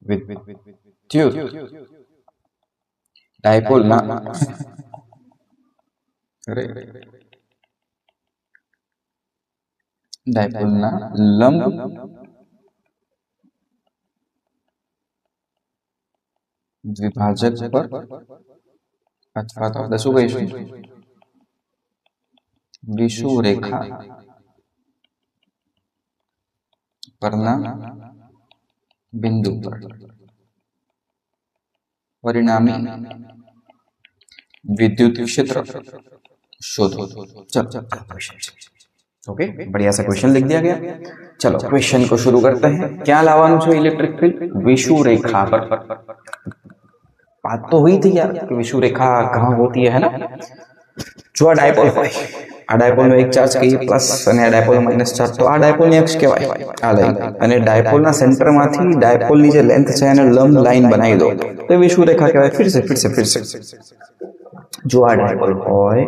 विद्युत डायपोल ना डायपोल ना लंब द्विभाजक पर अथवा तो दसू कहीशुं विषुवरेखा परना बिंदु पर परिणामी विद्युत क्षेत्र शोधो. चलो ओके, बढ़िया सा क्वेश्चन लिख दिया गया. चलो क्वेश्चन को शुरू करते हैं. क्या लावानु छे? इलेक्ट्रिक फील्ड विषुवरेखा पर. बात तो हुई थी यार कि विषुवरेखा कहाँ होती है ना? जो आ डायपोल होय, आ डायपोल में एक चार्ज कहीए प्लस અને આ ડાયપોલ માઈનસ ચાર્જ, તો આ ડાયપોલ ની અક્ષ કહેવાય આ લાઈન, અને ડાયપોલ ના સેન્ટર માંથી ડાયપોલ ની જે લેન્થ છે એને લંબ લાઈન બનાવી દો તો વિષુવરેખા કહેવાય. फिर से जो आ डायपोल होय,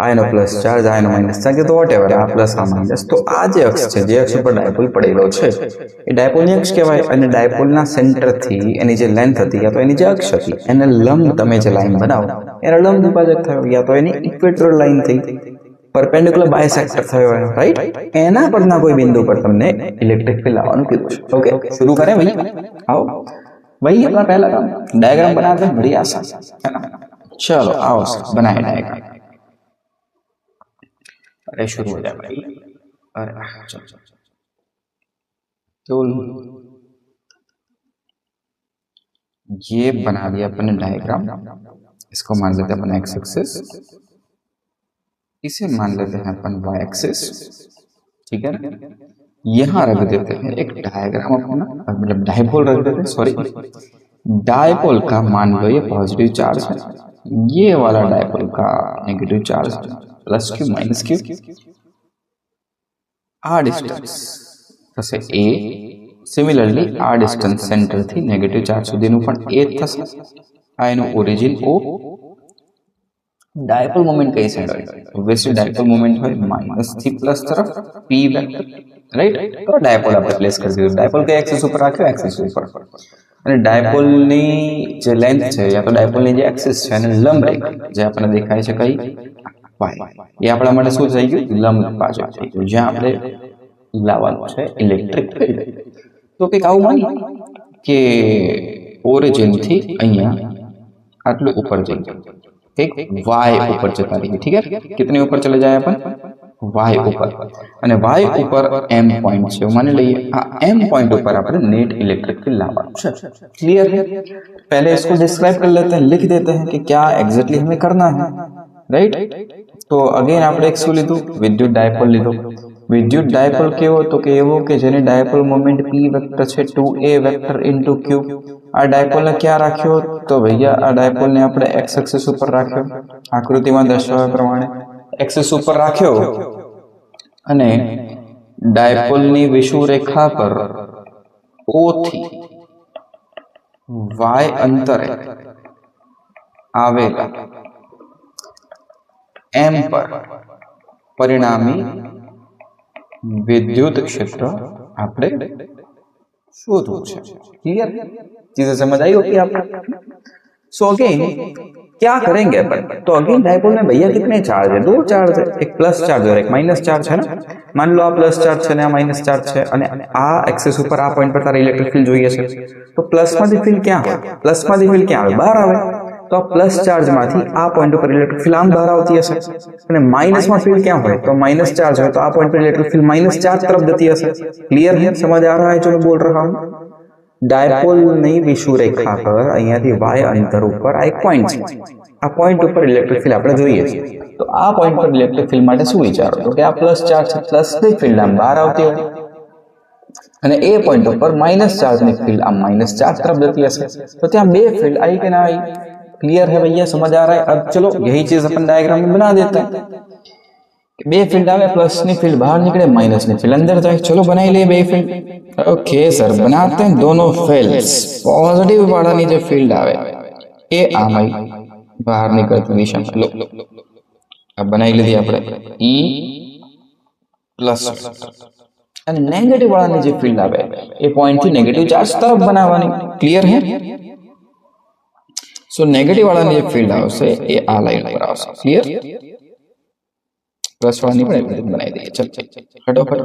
आयनो प्लस चार्ज आयनो माइनस चार्ज तो वॉटेवर आ प्लस आ माइनस, तो आ जे अक्ष छे जे अक्ष पर डायपोल पड़ेलो छे ए डायपोल ની અક્ષ કહેવાય, અને ડાયપોલ ના સેન્ટર થી એની જે લેન્થ હતી યા તો એની જે અક્ષ હતી એને લંબ તમે જે લાઈન બનાવો એનો લંબ દ્વિભાજક થયો, યા તો એની ઇક્વેટોરિયલ લાઈન થઈ, परपेंडिकुलर बायसेक्टर થયો હોય, राइट? એના પરના કોઈ બિંદુ પર તમને ઇલેક્ટ્રિક ફીલ્ડ લાવવાનું કીધું છે. ओके, शुरू करें भाई. आओ वही अपना पहला काम, डायग्राम बनाते हैं, बड़ी आसान है ना. चलो आओ बनाए डायग्राम. अरे शुरू हो जाए भाई. अरे चलो तो ये बना दिया अपने डायग्राम. इसको मान लेते हैं अपन एक्स एक्सिस, इसे मान लेते हैं अपन वाई एक्सिस. ठीक है ना? यहाँ रख देते हैं एक डायग्राम अपना, मतलब डायपोल रख देते हैं, सॉरी डायपोल का मान लो ये पॉजिटिव चार्ज है, ये वाला डायपोल का negative charge plus q minus q. आ डिस्टेंस थशे ए, सिमिलरली आ डिस्टेंस सेंटर थी नेगेटिव चार्ज सुधीनुं पण ए थशे. आ एनुं ओरिजिन ओ. डायपोल मोमेंट कई साइड होय? ऑब्वियसली डायपोल मोमेंट होय माइनस थी प्लस तरफ p वेक्टर, राइट? तो डायपोल આપણે પ્લેસ કરી દીધું. डायपोल के एक्सिस ઉપર રાખ્યો, एक्सिस ઉપર, અને ડાયપોલ ની જે લેન્થ છે યા તો ડાયપોલ ની જે एक्सिस છે એને લંબ રેખા જે આપણને દેખાય છે કઈ y, એ આપણા માટે શું થઈ ગયું? લંબ દ્વિભાજક થઈ ગયું, જ્યાં આપણે લાવવાનું છે ઇલેક્ટ્રિક ફીલ્ડ. તો કંઈક આવું માની કે ઓરિજિન થી અહીંયા આટલું ઉપર જઈ ठीक y ऊपर चलता रहिए. ठीक है, कितने ऊपर चले जाए अपन? y ऊपर, અને y ऊपर m पॉइंट છે मानी લઈએ. આ m पॉइंट ऊपर આપણે नेट इलेक्ट्रिक फील्ड लावવાનું છે. क्लियर है? पहले इसको डिस्क्राइब कर लेते हैं, लिख देते हैं कि क्या एग्जैक्टली हमें करना है, राइट? तो अगेन આપણે એક શું લીધું? વિદ્યુત ડાયપોલ લીધો. વિદ્યુત ડાયપોલ કેવો તો કે એવો કે જેની ડાયપોલ મોમેન્ટ p વેક્ટર છે 2a વેક્ટર ઇન્ટુ q. આ ડાયપોલને ક્યાં રાખ્યો તો ભૈયા આ ડાયપોલને આપણે x એક્સિસ ઉપર રાખ્યો, આકૃતિમાં દર્શાવ્યા પ્રમાણે એક્સિસ ઉપર રાખ્યો અને ડાયપોલની વિષુવરેખા પર o થી y અંતરે આવેલા m પર પરિણામી विद्युत क्षेत्र आपने शोधવું છે। क्लियर? चीजें समझ आई होगी आपको? सो अगेन क्या करेंगे अपन? तो अगेन डायपोल में भैया कितने चार्ज है? दो चार्ज है, एक प्लस चार्ज और एक माइनस चार्ज है ना। मान लो आ प्लस चार्ज है ने आ माइनस चार्ज है અને આ એક્સિસ ઉપર આ પોઈન્ટ પર તારે ઇલેક્ટ્રિક ફીલ્ડ જોઈએ છે, તો પ્લસ માંથી ફીલ્ડ ક્યાં આવે? પ્લસ માંથી ફીલ્ડ ક્યાં આવે? બહાર આવે। तो प्लस चार्ज माथी आ पॉइंट पर इलेक्ट्रिक फील्ड आम बहार आवती हशे અને माइनस में फील्ड क्या होय तो माइनस चार्ज है तो आ पॉइंट पर इलेक्ट्रिक फील्ड माइनस चार्ज तरफ जती हशे। क्लियर है? समझ आ रहा है जो मैं बोल रहा हूं? डायपोल ની વિષુવરેખા પર અહીંયાથી y અંતર ઉપર આ એક પોઈન્ટ છે, આ પોઈન્ટ ઉપર ઇલેક્ટ્રિક ફીલ્ડ આપણે જોઈએ છે, તો આ પોઈન્ટ પર ઇલેક્ટ્રિક ફીલ્ડ માટે શું વિચારો તો કે આ પ્લસ ચાર્જ છે, પ્લસ ની ફીલ્ડ આમ બહાર આવતી હોય અને એ પોઈન્ટ ઉપર माइनस चार्ज ની ફીલ્ડ આમ माइनस चार्ज तरफ जती हशे, तो ત્યાં બે ફીल्ड आई के ना आई। क्लियर है भैया? समझ आ रहा है? अब चलो यही चीज अपन डायग्राम में बना देते हैं। बे फील्ड आवे, प्लस नी फील्ड बाहर निकले, माइनस नी फील्ड अंदर जाए। चलो बनाई ले बे फील्ड। ओके सर, बनाते हैं दोनों फील्ड्स। पॉजिटिव वाला नी जो फील्ड आवे ए आम आई बाहर निकलती दिशा में। लो अब बनाई लीधी आपणे ई प्लस અને નેગેટિવ વાળાની જે ફીલ્ડ આવે એ પોઈન્ટ થી નેગેટિવ ચાર્જ તરફ બનાવવાની। ક્લિયર है? सो नेगेटिव वाला ने फील्ड आवशे ए आ लाइन पर आवशे। क्लियर? प्लस वाला नहीं पण एटले बनाई दઈએ। चल हटो हटो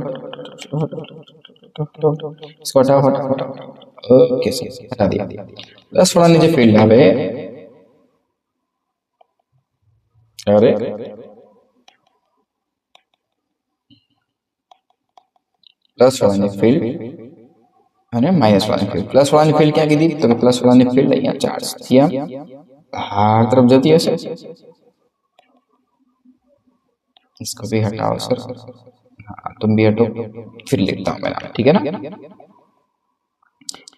इसको हटाओ हटाओ हटाओ। ओके सर हटा दिया। प्लस वाला ने जो फील्ड आवे अरे प्लस वाला ने फील्ड અને માઈનસ વાળાની ફીલ્ડ, પ્લસ વાળાની ફીલ્ડ ક્યાં કીધી તો પ્લસ વાળાની ફીલ્ડ અહીંયા ચાર્જ થી આમ બહાર तरफ जाती है। इसको भी हटाओ सर। हाँ तुम भी हटो, फिर लिखता हूँ मैं, ठीक है ना।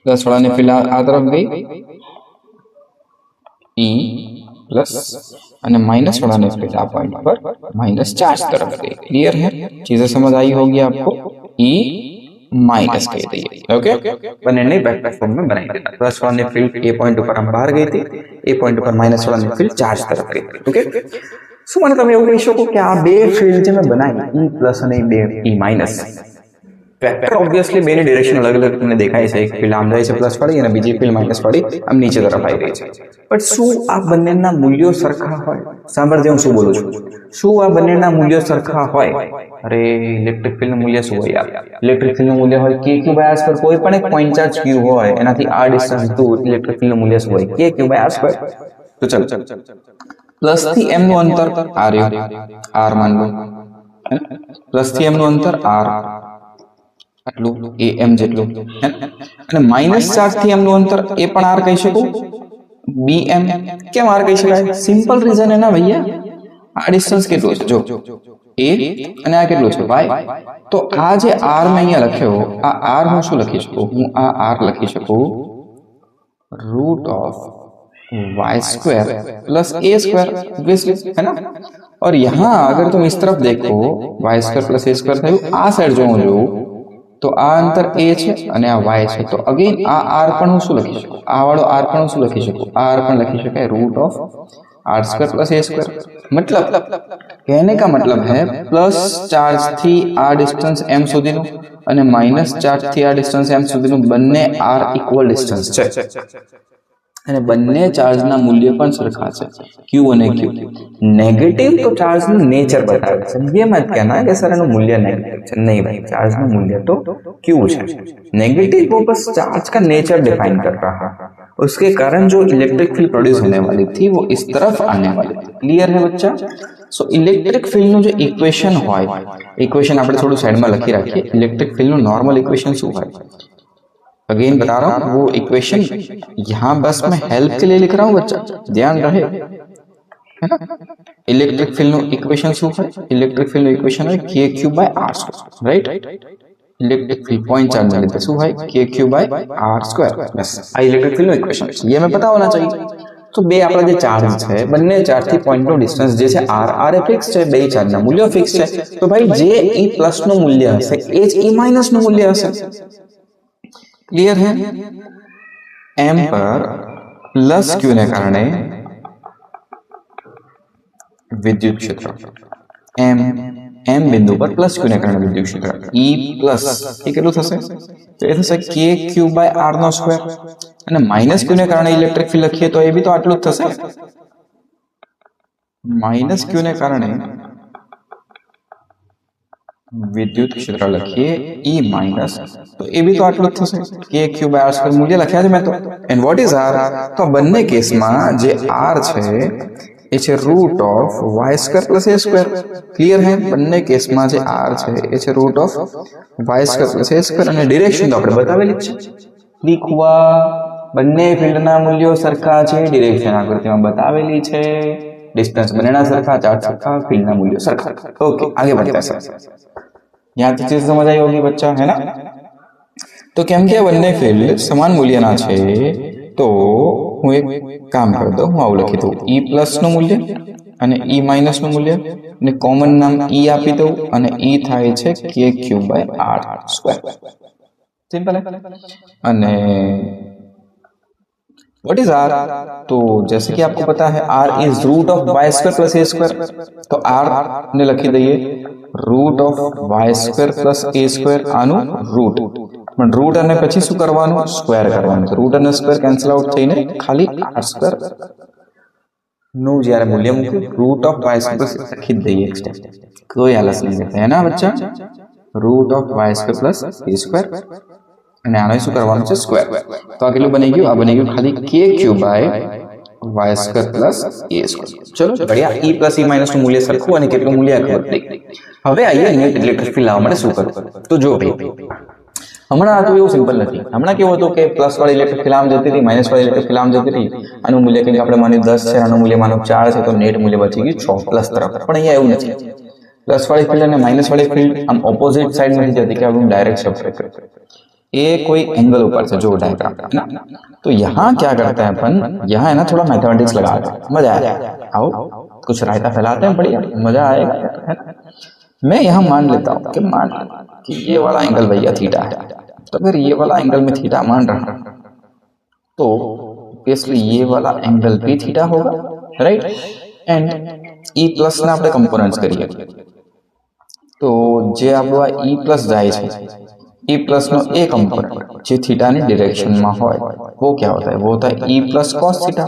प्लस वाळानी फील्ड आ तरफ गई ई प्लस અને माइनस वाळानी फील्ड आ पॉइंट पर माइनस चार्ज तरफ गई। क्लियर है? चीजें समझ आई होगी आपको। ई माइनस कह दिए। ओके, बनने वेक्टर फॉर्म में बनाई देना। प्लस वाली फील्ड ए पॉइंट पर हम बाहर गई थी, ए पॉइंट पर माइनस वाली फील्ड चार्ज तरफ गई थी। ओके, શું મને તમે એવું કહી શકો કે આ બે ફીલ્ડ જે મેં બનાવી e પ્લસ અને e માઇનસ વેક્ટર ઓબ્વિયસલી બેની ડિરેક્શન અલગ અલગ તમને દેખાય છે। એક ફીલ્ડ આમ જાય છે પ્લસ વાળી અને બીજી ફીલ્ડ માઇનસ વાળી આમ નીચે તરફ આવી રહી છે, બટ શું આ બંનેના મૂલ્યો સરખા હોય? સાંભળજે હું શું બોલું છું। શું આ બંનેના મૂલ્યો સરખા હોય? અરે ઇલેક્ટ્રિક ફીલ્ડનું મૂલ્ય શું હોય યાર? ઇલેક્ટ્રિક ફીલ્ડનું મૂલ્ય હોય k q by r square. કોઈ પણ એક પોઈન્ટ ચાર્જ q હોય એનાથી r ડિસ્ટન્સ દૂર ઇલેક્ટ્રિક ફીલ્ડનું મૂલ્ય શું હોય? k q by r square. તો ચલો प्लस थी m નું અંતર r r मान लो, प्लस थी m નું અંતર r આટલું એ m જેટલું હે, અને માઈનસ ચાર્જ થી m નું અંતર એ પણ r કહી શકું bm। કેમ r કહી શકાય? સિમ્પલ રીઝન है ना भैया, આ ડિસ્ટન્સ કેટલું છે જો a અને આ કેટલું છે y। તો આ જે r મેં અહીંયા લખ્યો આ r હું શું લખી શકું? હું આ r લખી શકું root of y square plus a square, obviously है ना। और यहाँ अगर तुम इस तरफ देखो y square plus a square थયું, आ साइड जो હું જોઉં તો આ અંતર a છે અને આ y છે, તો अगेन આ r પણ હું શું લખી શકું? આ વાળો r પણ હું શું લખી શકું? આ r પણ લખી શકાય root of r square plus a square. मतलब कहने का मतलब है प्लस चार्ज थी आ डिस्टेंस m सुधीનું અને माइनस चार्ज थी आ डिस्टेंस m सुधीનું બંને r इक्वल डिस्टेंस છે અને બંને ચાર્જના મૂલ્ય પણ સરખા છે q અને q। નેગેટિવ તો ચાર્જનું નેચર બતાવે છે, ये मत कहना कि सर એનું મૂલ્ય નેગેટિવ છે। नहीं भाई, चार्जનું મૂલ્ય तो q છે। नेगेटिव वो बस चार्ज का नेचर डिफाइन कर रहा है, उसके कारण जो इलेक्ट्रिक फील्ड प्रोड्यूस होने वाली थी वो इस तरफ आने वाली थी। क्लियर है बच्चा? सो इलेक्ट्रिक फील्ड નું जो इक्वेशन હોય, इक्वेशन આપણે થોડું સાઈડમાં લખી રાખીએ। इलेक्ट्रिक फील्ड નું नॉर्मल इक्वेशन શું હોય? अगेन बता रहा हूँ, वो इक्वेशन यहाँ बस मैं हेल्प के लिए लिख रहा हूँ बच्चा, ध्यान रहे, है ना। ઇલેક્ટ્રિક ફિલ્ડનું ઇક્વેશન શું હોય? ઇલેક્ટ્રિક ફિલ્ડનું ઇક્વેશન હોય kq/r², right? Electric field point charge में लेते हैं kq/r², बस आ इलेक्ट्रिक फील्ड નું इक्वेशन છે, ये हमें पता होना चाहिए। तो બે આપણા જે ચાર્જ છે બંને ચાર્જ થી પોઈન્ટ નો ડિસ્ટન્સ જે છે r એ ફિક્સ છે, બે ચાર્જ ના મૂલ્યો ફિક્સ છે, તો ભાઈ જે e પ્લસ નું મૂલ્ય હશે એ જ e માઈનસ નું મૂલ્ય હશે। ક્લિયર है? m પર પ્લસ q ને કારણે વિદ્યુત ક્ષેત્ર m बिंदु पर प्लस क्यू ने कारण विद्युत क्षेत्र E प्लस ये કેટલું થશે? તો એ થશે kq/r² અને માઈનસ q ને કારણે ઇલેક્ટ્રિક ફીલ્ડ લખીએ તો એ બી તો આટલું જ થશે। માઈનસ q ને કારણે વિદ્યુત ક્ષેત્ર લખીએ E માઈનસ તો એ બી તો આટલું જ થશે। kq/r² મૂલ્ય લખ્યા છે મેં તો। And what is r? તો બંને કેસમાં જે r છે એ છે root of y² plus a²। Clear है? બંને કેસમાં જે r છે એ છે root of y² plus a² અને ડિરેક્શન તો આપણે બતાવેલી જ છે। ક્લિક હુઆ? બંને ફિલ્ડના મૂલ્યો સરખા છે, ડિરેક્શન આકૃતિમાં બતાવેલી છે, डिस्टेंस बनेना सरखा, चार्ज सरखा, फील्ड ना मूल्य सरखा। ओके, आगे बढ़ते हैं। यहाँ तक चीज समझ आई होगी बच्चा, है ना? तो केम के બંને ફિલ્ડ સમાન મૂલ્યના છે તો હું એક કામ કરી દઉં, હું આવું લખી દઉં e પ્લસ નું મૂલ્ય અને e માઈનસ નું મૂલ્ય ને કોમન નામ e આપી દઉં અને e થાય છે kq/r²। सिंपल है। અને व्हाट इज r? तो जैसे कि आपको पता है r is root of y² plus a², तो r ने લખી દઈએ root of y² plus a² આનું રૂટ, પણ રૂટ અને પછી શું કરવાનું? સ્ક્વેર કરવાનું। તો રૂટ અને સ્ક્વેર કેન્સલ આઉટ થઈને ખાલી r² નું જ્યારે મૂલ્ય મૂક્યું रूट ऑफ y² प्लस લખી દઈએ એક સ્ટેપ, कोई आलस नहीं करता है ना बच्चा। Root of y² plus a² અને આનો શું કરવાનું છે? સ્ક્વેર। તો આ કેટલું બની ગયું? આ બની ગયું ખાલી kq/y² પ્લસ a²। ચલો बढ़िया। e પ્લસ e માઈનસ નું મૂલ્ય સરખું અને કેટલું મૂલ્ય ખબર પડી। હવે આઈએ નેટ ઇલેક્ટ્રિક ફીલ્ડ લાવવા માટે શું કરવું? તો જો ભાઈ હમણાં આ તો એવું સિમ્પલ નથી। હમણાં કેવું હતું કે પ્લસ વાળી ઇલેક્ટ્રિક ફીલ્ડ આમ જતી હતી, માઈનસ વાળી ઇલેક્ટ્રિક ફીલ્ડ આમ જતી હતી, આનું મૂલ્ય કે આપણે માની 10 છે, આનું મૂલ્ય માનો 4 છે, તો નેટ મૂલ્ય બચી ગયું 6 પ્લસ તરફ। પણ અહીંયા એવું નથી। પ્લસ वाली फील्ड અને माइनस वाली फील्ड આમ ઓપોઝિટ સાઈડ में नहीं जाती कि हम डायरेक्ट सेपरेट करते हैं, ये कोई एंगल ऊपर से जो डायग्राम है ना। तो यहाँ क्या करते हैं अपन, यहाँ है ना थोड़ा मैथमेटिक्स लगाते हैं, मजा आएगा। आओ कुछ रायता फैलाते हैं, बढ़िया मजा आएगा है ना। मैं यहाँ मान लेता हूँ कि मान कि ये वाला एंगल भैया थीटा है, तो अगर ये वाला एंगल में थीटा मान रहा तो इसलिए ये वाला एंगल भी थीटा होगा, राइट। एंड ई प्लस ना अपने कंपोनेंट्स करिए तो जे आपवा ई प्लस जाए छे, ई प्लस नो ए कंपोनेंट जे थीटा ની डायरेक्शन में होय वो क्या होता है? वो होता है ई प्लस कॉस थीटा।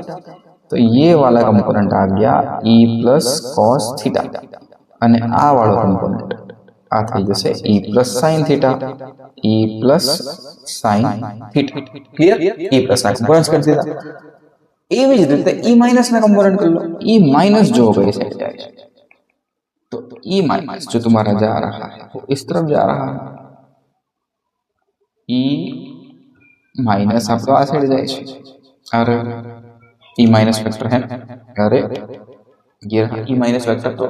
तो ये वाला कंपोनेंट आ गया ई प्लस कॉस थीटा અને આ વાળો कंपोनेंट आ થઈ જશે E plus sin theta, E plus sin theta. Clear? E plus ના कंपोनेंट्स कर દીધા। એવી જ રીતે ई माइनस ના कंपोनेंट कर लो। ई माइनस जो गई साइड जाए तो ई माइनस जो तुम्हारा जा रहा है वो इस तरफ जा रहा है, ई माइनस आपको आ साइड जाए। अरे ई माइनस वेक्टर है, अरे ये ई माइनस वेक्टर। तो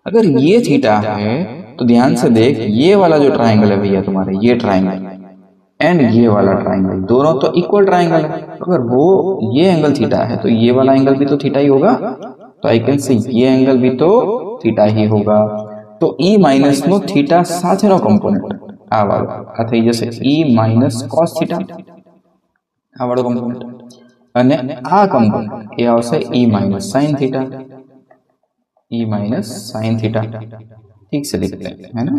अगर ये थीटा है तो ध्यान से देख, ये वाला जो ट्रायंगल है भैया तुम्हारे, ये ट्रायंगल एंड ये वाला ट्रायंगल दोनों तो इक्वल ट्रायंगल है। अगर वो ये एंगल थीटा है तो ये वाला एंगल भी तो थीटा ही होगा। तो आई कैन से ये एंगल भी तो थीटा ही होगा। तो ई माइनस नो थीटा साथे नो कंपोनेंट आ वाळो आ થઈ જશે ई माइनस cos थीटा आ वाळो कंपोनेंट, અને આ कंपोनेंट એ આવશે E minus sin theta, E minus sin theta. ठीक से लिखते हैं, है ना।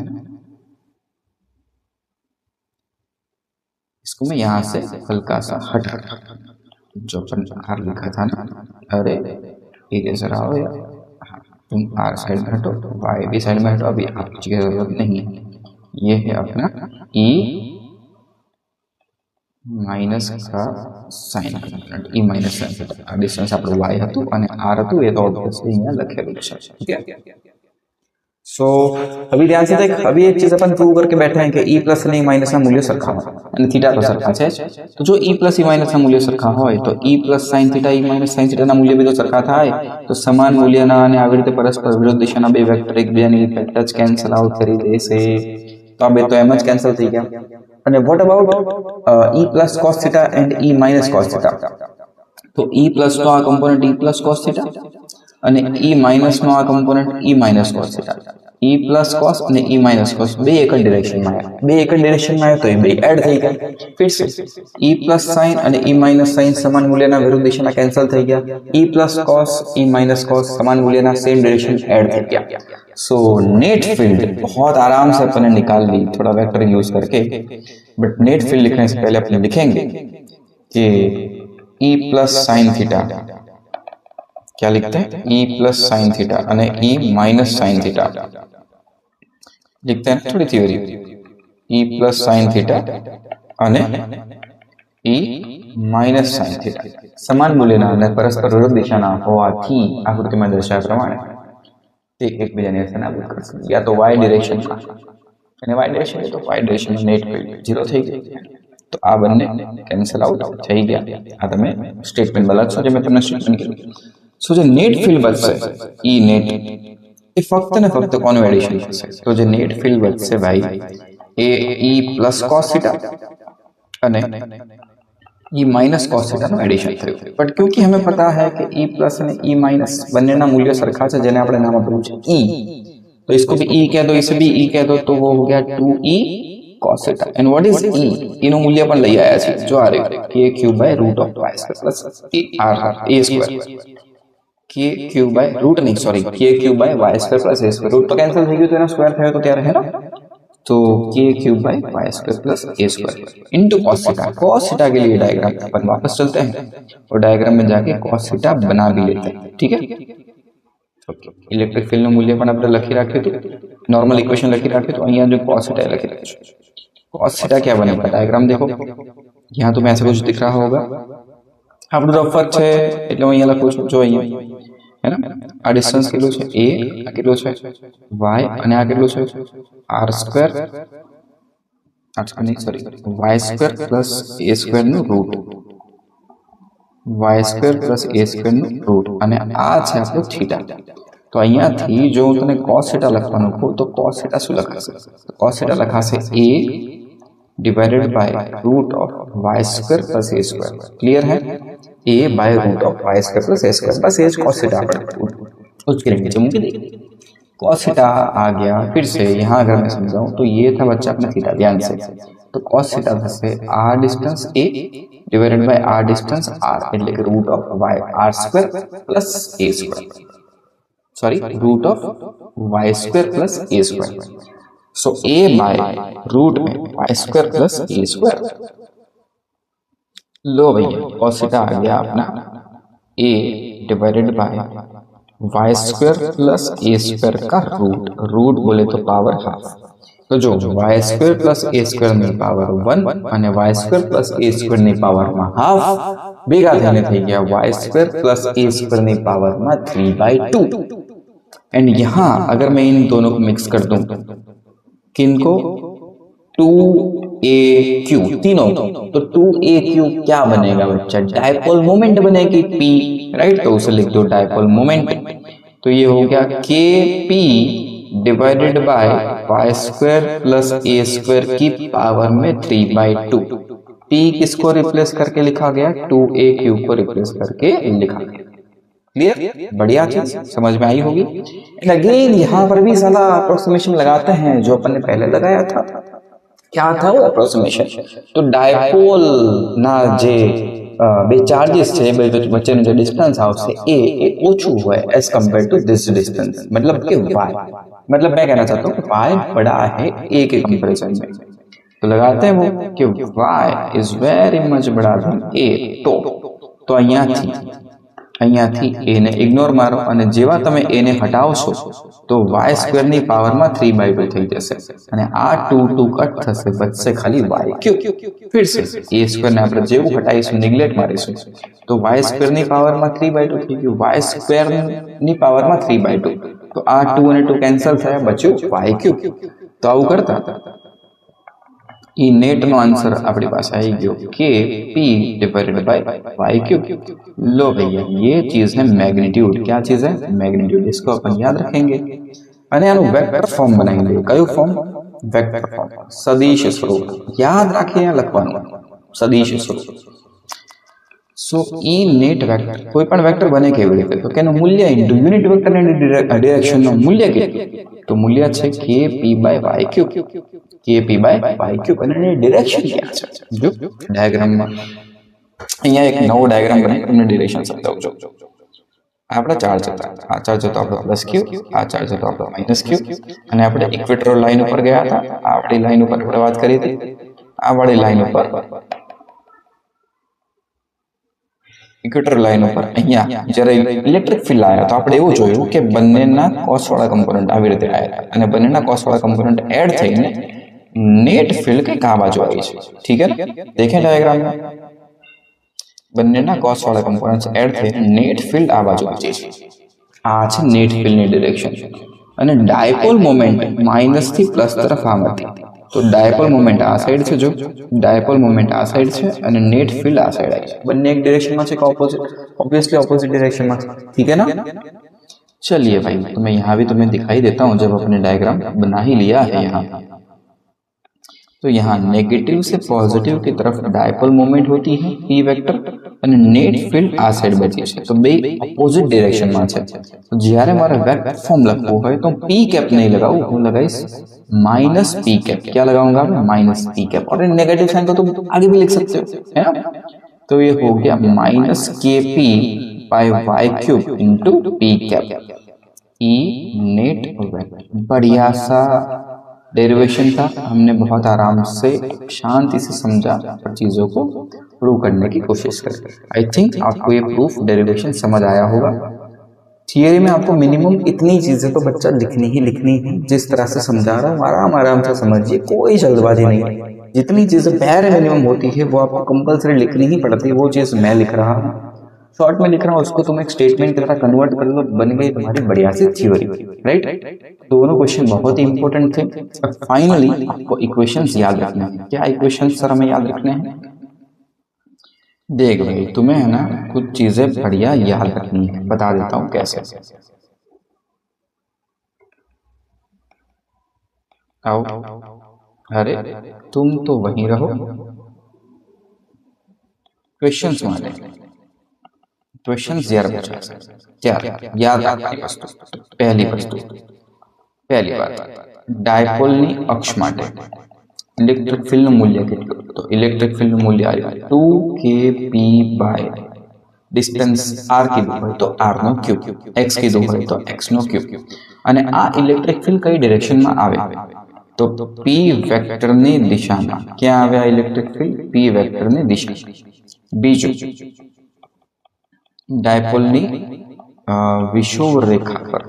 इसको मैं यहाँ से हल्का सा हटा, जो अपन आर लिखा था ना, अरे ये कैसे रहा हो यार, तुम आर साइड में हटो, वाई भी साइड में हटो, अभी आपकी जरूरत नहीं है। ये है अपना ई माइनस का sign component, E minus sine theta. आ डिस्टन्स આપણું y હતું અને r હતું, એ તો ઓબ્વિયસલી અહીંયા લખેલું છે। ઓકે, सो अभी ध्यान से देख, अभी एक चीज अपन प्रूव करके बैठे हैं कि ई प्लस અને ई માઇનસ ના મૂલ્ય સરખા હોય અને થીટા તો સરખા છે જ। તો જો ई પ્લસ ई માઇનસ ના મૂલ્ય સરખા હોય તો ई પ્લસ સાઇન થીટા ई માઇનસ સાઇન થીટા ના મૂલ્ય બી તો સરખા થાય। તો સમાન મૂલ્યના અને આવી રીતે પરસ્પર વિરુદ્ધ દિશાના બે વેક્ટર એકબીજાની ઇફેક્ટ જ કેન્સલ આઉટ કરી દેશે। તો આ બે તો એમ જ કેન્સલ થઈ ગયા। અને what about E plus cos theta and E minus cos theta? તો ई પ્લસ નો આ component E plus cos theta અને ई માઇનસ નો આ component E minus cos theta. E plus cos અને ई माइनस कॉस બે એક જ ડિરેક્શનમાં આવ્યા, બે એક જ ડિરેક્શનમાં આવ્યા તો એ બે એડ થઈ ગયા। ફિર સે ई प्लस साइन અને ई माइनस साइन સમાન મૂલ્યના વિરુદ્ધ દિશાના કેન્સલ થઈ ગયા। ई plus cos E minus cos સમાન मूल्यના सेम डायरेक्शन ऐड થઈ ગયા। सो नेट फील्ड बहुत आराम से अपन ने निकाल ली थोड़ा वेक्टर यूज करके। बट नेट फील्ड लिखने से पहले अपन लिखेंगे कि ई प्लस साइन थीटा, क्या लिखते हैं, ई प्लस साइन थीटा અને ई माइनस साइन थीटा लिखते हैं थोड़ी theory. E plus sine theta અને ई माइनस साइन थीटा સમાન મૂલ્યના અને પરસ્પર વિરુદ્ધ દિશાના હોવાથી આકૃતિમાં દર્શાવ્યા પ્રમાણે તે એકબીજાને સ્થાનાંતરિત કરશે, યા તો y ડિરેક્શનમાં, અને y ડિરેક્શન તો y ડિરેક્શનમાં નેટ ફીલ્ડ 0 થઈ ગયું। તો આ બંને કેન્સલ આઉટ થઈ ગયા। આ તમે સ્ટેટમેન્ટ બદલશો જે મેં તમને સ્ટેટમેન્ટ કીધું। સો જે નેટ ફીલ્ડ બચશે ई नेट એ ફક્ત ને ફક્ત કોનું એડિશન થશે? તો જે નેટ ફીલ્ડ બચશે ભાઈ એ ई प्लस cos थीटा અને ई माइनस cos थीटा નું એડિશન થયું। બટ क्योंकि हमें पता है कि ई प्लस અને ई माइनस બંનેના મૂલ્ય સરખા છે, જેને આપણે નામ આપ્યું છે ई, तो इसको भी ई कह दो, इसे भी ई कह दो, तो वो हो गया 2e cos theta. And what is E? E નું મૂલ્ય પણ લઈ આવ્યા છે, જો આ રહ્યું k cube by root of y square plus a square, k cube by root नहीं sorry k cube by y square plus a square. Root तो कैंसिल થઈ ગયું તો એનો સ્ક્વેર થયો તો ત્યારે है ना, तो k cube by y square plus a square into cos theta. cos theta के लिए डायग्राम अपन वापस चलते हैं और डायग्राम में जाके cos थीटा बना भी लेते हैं, ठीक है। इलेक्ट्रिक फील्ड નું મૂલ્ય પણ આપણે લખી રાખ્યું હતું, નોર્મલ ઇક્વેશન લખી રાખ્યું તો અહીંયા जो cos थीटा લખી રાખ્યું છે। cos थीटा क्या बनेगा? डायग्राम देखो, यहाँ तुम्हें ऐसा कुछ दिख रहा होगा। આપણું રફર છે એટલે હું અહીંયા લખું છું, જો અહીંયા है ना, આ ડિસ્ટન્સ કેટલું છે a, આ કેટલું છે y અને આ કેટલું છે r સ્ક્વેર, नहीं sorry y square plus a square નું રૂટ, y square plus a square નું રૂટ અને આ છે આપણો થીટા। તો અહીંયાથી જો હું તને cos थीटा લખવાનું કહું તો cos थीटा શું લખાશે? cos थीटा લખાશે a divided by root of y square plus a square. Clear है? a by root of y square plus a square, बस ये cos थीटा उसके नीचे मुझे cos थीटा आ गया। फिर से यहाँ अगर मैं समझाऊं तो ये था बच्चा अपना थीटा, ध्यान से। तो cos थीटा से r distance a divided by r distance r એટલે કે root of y r square plus a square, sorry root of y square plus a square. So a by root में y square plus a square. लो भैया cos थीटा आ गया अपना a divided by y square plus a square का रूट, रूट बोले तो पावर हाफ। तो जो y square plus a square ની પાવર 1 અને y સ્ક્વાयर પ્લસ a સ્ક્વાयर ની પાવરમાં હાફ ભેગા થઈને થઈ ગયા y સ્ક્વાयर प्लस a स्क्वायर ની પાવરમાં 3/2। एंड यहाँ अगर मैं इन दोनों को मिक्स कर दूं, किनको 2aq तीनों, तो 2aq क्या बनेगा बच्चा? डायपोल मोमेंट बनेगी p, राइट। तो उसे लिख दो डायपोल मोमेंट। तो ये हो गया kp divided by y square plus a square की पावर में 3/2। p किसको रिप्लेस करके लिखा गया? 2aq को रिप्लेस करके लिखा गया। क्लियर? बढ़िया चीज समझ में आई होगी। एंड अगेन यहाँ पर भी साला अप्रोक्सीमेशन लगाते हैं जो अपन ने पहले लगाया था। क्या था वो अप्रोक्सीमेशन? तो डायपोल ना जे બે ચાર્જીસ છે બે વચ્ચેનું જે ડિસ્ટન્સ આવશે એ ઓછું હોય as compare to this distance, मतलब कि y, मतलब मैं कहना चाहता हूँ y बड़ा है a के कंपैरिजन में। तो लगाते हैं वो कि y इज वेरी मच बड़ा देन a। तो અહીંયાથી a ને ઇગ્નોર મારો અને જેવા તમે a ને હટાવશો તો y સ્ક્વેર ની પાવરમાં 3/2 થઈ જશે અને આ 2 કટ થશે, બચશે ખાલી y ક્યુબ। फिर से a સ્ક્વેર ને આપણે જેવું હટાવીશું, નેગ્લેક્ટ મારીશું તો y સ્ક્વેર ની પાવરમાં 3/2 થઈ ગયું, y સ્ક્વેર ની પાવરમાં 3/2 તો આ 2 અને 2 કેન્સલ થયા, બચ્યું y ક્યુબ. તો આવું करता ई नेट नो आंसर अपनी पास आई गयो k p divided by y cube. लो भैया ये चीज है मैग्नीट्यूड. क्या चीज है? मैग्नीट्यूड. इसको अपन याद रखेंगे અને આનું વેક્ટર ફોર્મ બનાવી દે. કયું ફોર્મ? Vector form. સદિશ સ્વરૂપ યાદ રાખીને લખવાનું, સદિશ સ્વરૂપ. સો ઈ નેટ વેક્ટર કોઈ પણ વેક્ટર બને કેવી રીતે? તો કે એનું મૂલ્ય ઇન્ટુ યુનિટ વેક્ટર ની ડિરેક્શનનું મૂલ્ય કેટલું? તો મૂલ્ય છે કે પી બાય વાય ક્યુબ. કે પી બાય વાય ક્યુબ અને એની ડિરેક્શન ક્યાં છે? જો ડાયાગ્રામમાં અહીંયા એક નવો ડાયાગ્રામ બનાવી તમને ડિરેક્શન સમજાવું છું. આપણા ચાર્જ હતા, આ ચાર્જ હતો આપણો પ્લસ ક્યુ, આ ચાર્જ હતો આપણો માઇનસ ક્યુ, અને આપણે ઇક્વેટોરિયલ લાઈન ઉપર ગયા હતા. આ વાળી લાઈન ઉપર આપણે વાત કરી હતી. આ વાળી લાઈન ઉપર ઇક્વેટર લાઈન ઉપર અહીંયા જ્યારે ઇલેક્ટ્રિક ફિલ્ડ આવ્યા તો આપણે એવું જોયું કે બંનેના કોસ વાળા કમ્પોનન્ટ આવી રીતે આવ્યા અને બંનેના કોસ વાળા કમ્પોનન્ટ એડ થઈને નેટ ફિલ્ડ કંઈક આ બાજુ આવી છે. ઠીક है देखें डायग्राम में બંનેના કોસ વાળા કમ્પોનન્ટ્સ એડ થઈને નેટ ફિલ્ડ આ બાજુ આવી છે. આ છે નેટ ફિલ્ડની ડિરેક્શન. અને ડાયપોલ મોમેન્ટ માઇનસ થી પ્લસ તરફ આમ હતી. તો ડાયપોલ મોમેન્ટ આ સાઈડ છે. જો ડાયપોલ મોમેન્ટ આ સાઈડ છે અને નેટ ફील्ड આ साइड आई है. બંને एक डायरेक्शन में છે કે ऑपोजिट? ऑब्वियसली ऑपोजिट डायरेक्शन में. ठीक है ना? चलिए भाई तो मैं यहाँ भी तुम्हें दिखाई देता हूँ. जब अपने डायग्राम बना ही लिया है यहाँ, तो यहाँ नेगेटिव से पॉजिटिव की तरफ डायपोल मोमेंट होती है पी वेक्टर અને નેટ ફિલ્ડ આ સાઈડ બચી છે. તો બે ઓપોઝિટ ડિરેક્શનમાં છે. તો જ્યારે મારે વેક્ટર ફોર્મ લખવું હોય તો પી કેપ નહીં लगाऊं, હું लगाइस माइनस पी कैप. क्या लगाऊंगा? Minus P cap. और नेगेटिव साइन को तुम आगे भी लिख सकते हो, है ना? तो ये हो गया minus k p by y cube into p cap E net vector. बढ़िया सा डेरिवेशन था. हमने बहुत आराम से शांति से समझा और चीजों को प्रूव करने की कोशिश करी. आई थिंक आपको ये प्रूफ डेरिवेशन समझ आया होगा. थियरी में आपको मिनिमम इतनी चीजें तो बच्चा लिखनी ही लिखनी है. जिस तरह से समझा रहा हूँ आराम आराम से समझिए, कोई जल्दबाजी नहीं. जितनी चीजें पैर मिनिमम होती है वो आपको कंपलसरी लिखनी ही पड़ती है. वो चीज मैं लिख रहा हूँ, शॉर्ट में लिख रहा हूँ, उसको तुम एक स्टेटमेंट की तरह कन्वर्ट कर लो, बन गई तुम्हारी बढ़िया सी थ्योरी. राइट? दोनों क्वेश्चन बहुत ही इंपॉर्टेंट थे. और फाइनली आपको इक्वेशंस याद रखना है. क्या इक्वेशंस सर हमें याद रखने हैं? देख भाई तुम्हें है ना कुछ चीजें बढ़िया याद रखनी है. बता देता हूँ कैसे. आओ. अरे तुम तो वहीं रहो. क्वेश्चंस माने क्वेश्चंस यार पूछा ત્યારે યાદ રાખવાની વસ્તુ. પહેલી વસ્તુ, પહેલી વાત, ડાયપોલની અક્ષ માટે ઇલેક્ટ્રિક ફિલ્ડનું મૂલ્ય કેટલું? તો ઇલેક્ટ્રિક ફિલ્ડનું મૂલ્ય આવ્યું 2kp બાય ડિસ્ટન્સ r કીધું હોય તો r નો ક્યુબ, x કીધું હોય તો x નો ક્યુબ. અને આ ઇલેક્ટ્રિક ફિલ્ડ કઈ ડિરેક્શનમાં આવે? તો p વેક્ટરની દિશામાં. ક્યાં આવે આ ઇલેક્ટ્રિક ફિલ્ડ? p વેક્ટરની દિશામાં. બીજું, ડાયપોલની વિષુવ રેખા પર,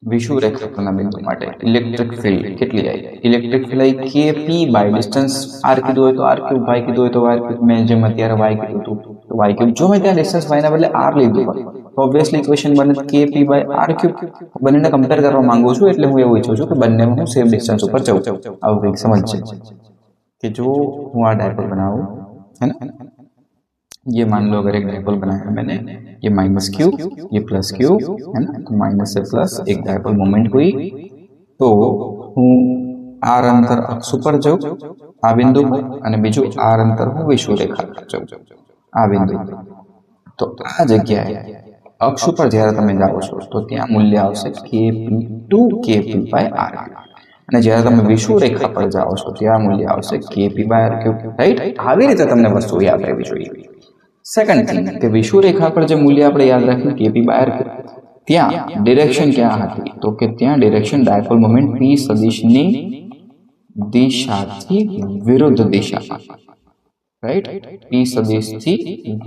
વિષુવ રેખા પરના બિંદુ માટે ઇલેક્ટ્રિક ફિલ્ડ કેટલી આવી? ઇલેક્ટ્રિક ફિલ્ડ આવી કે પી બાય ડિસ્ટન્સ r કીધું હોય તો r ક્યુબ, y કીધું હોય તો y ક્યુબ. મેં જેમ અત્યારે y કીધું હતું તો y ક્યુબ. જો મેં ત્યાં ડિસ્ટન્સ y ના બદલે r લીધું હોય તો ઓબ્વિયસલી ઇક્વેશન બને કે પી બાય r ક્યુબ. બંનેને કમ્પેર કરવા માંગુ છું એટલે હું એવું ઈચ્છું છું કે બંનેમાં હું સેમ ડિસ્ટન્સ ઉપર જઉં. આવું કંઈક સમજશે કે જો હું આ ડાયપોલ બનાવું, है ना, ये मान लो अगर एक डायपोल बनाया मैंने, ये माइनस क्यू, ये प्लस क्यू, है ना, तो माइनस से प्लस एक डायपोल मोमेंट हुई. तो हूँ आर अंतर अक्ष पर जाऊँ आ बिंदु पर, અને બીજું આર અંતર હું વિષુવ રેખા પર જાઉં આ બિંદુ. તો આ જગ્યાએ અક્ષ ઉપર જ્યારે તમે જાઓ છો તો ત્યાં મૂલ્ય આવશે kp બાય r. અને જ્યારે તમે વિષુવ રેખા પર જાઓ છો ત્યાં મૂલ્ય આવશે kp by r cube. Right? આવી રીતે તમને વસ્તુ યાદ રહેવી જોઈએ. સેકન્ડ થિંગ કે વિષુવ રેખા પર જે મૂલ્ય આપણે યાદ રાખ્યું kp બાય r ક્યુબ, ત્યાં ડિરેક્શન ક્યાં હતી? તો કે ત્યાં ડિરેક્શન ડાયપોલ મોમેન્ટ p સદિશની દિશાથી વિરુદ્ધ દિશામાં. રાઈટ? p સદિશથી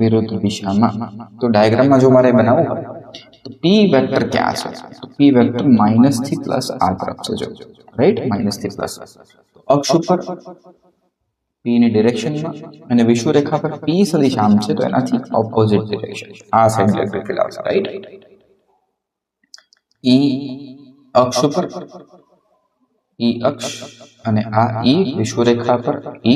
વિરુદ્ધ દિશામાં. તો ડાયાગ્રામમાં જો મારે બનાવવું હોય તો p વેક્ટર ક્યાં છે? તો p વેક્ટર માઇનસ થી પ્લસ આ તરફ છે. જો રાઈટ, માઇનસ થી પ્લસ અક્ષ ઉપર p ની ડિરેક્શનમાં, અને વિષુવ રેખા પર p સદિશ આમ છે તો એનાથી ઓપોઝિટ ડિરેક્શન આ સાઈડ ઇલેક્ટ્રિક ફિલ્ડ આવશે. રાઈટ? E અક્ષ ઉપર, E અક્ષ, અને આ E વિષુવરેખા પર, E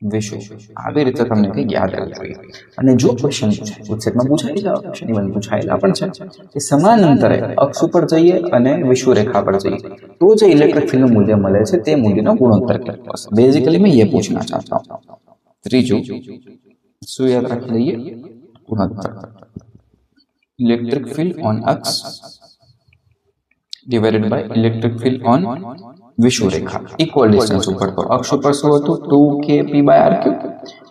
વિષુવ. આવી રીતે તમને કંઈક યાદ રાખવું જોઈએ. અને જો ક્વેશ્ચન ઉત્સેકમાં પૂછાયેલા ક્વેશ્ચન ઇવન પૂછાયેલા પણ છે કે સમાન અંતરે અક્ષ ઉપર જઈએ અને વિષુવરેખા પર જઈએ तो जो इलेक्ट्रिक फील्ड मूल्य મળે છે તે મૂલ્યનો ગુણોત્તર કેટલો હશે. बेसिकली मैं ये पूछना चाहता हूँ. ત્રીજું શું યાદ રાખી લઈએ? ગુણોત્તર. ઇલેક્ટ્રિક ફીલ્ડ ઓન અક્ષ divided by electric field on વિષુવરેખા ઇક્વલ ડિસ્ટન્સ ઉપર. તો અક્ષ ઉપર શું હતું? 2kp/r3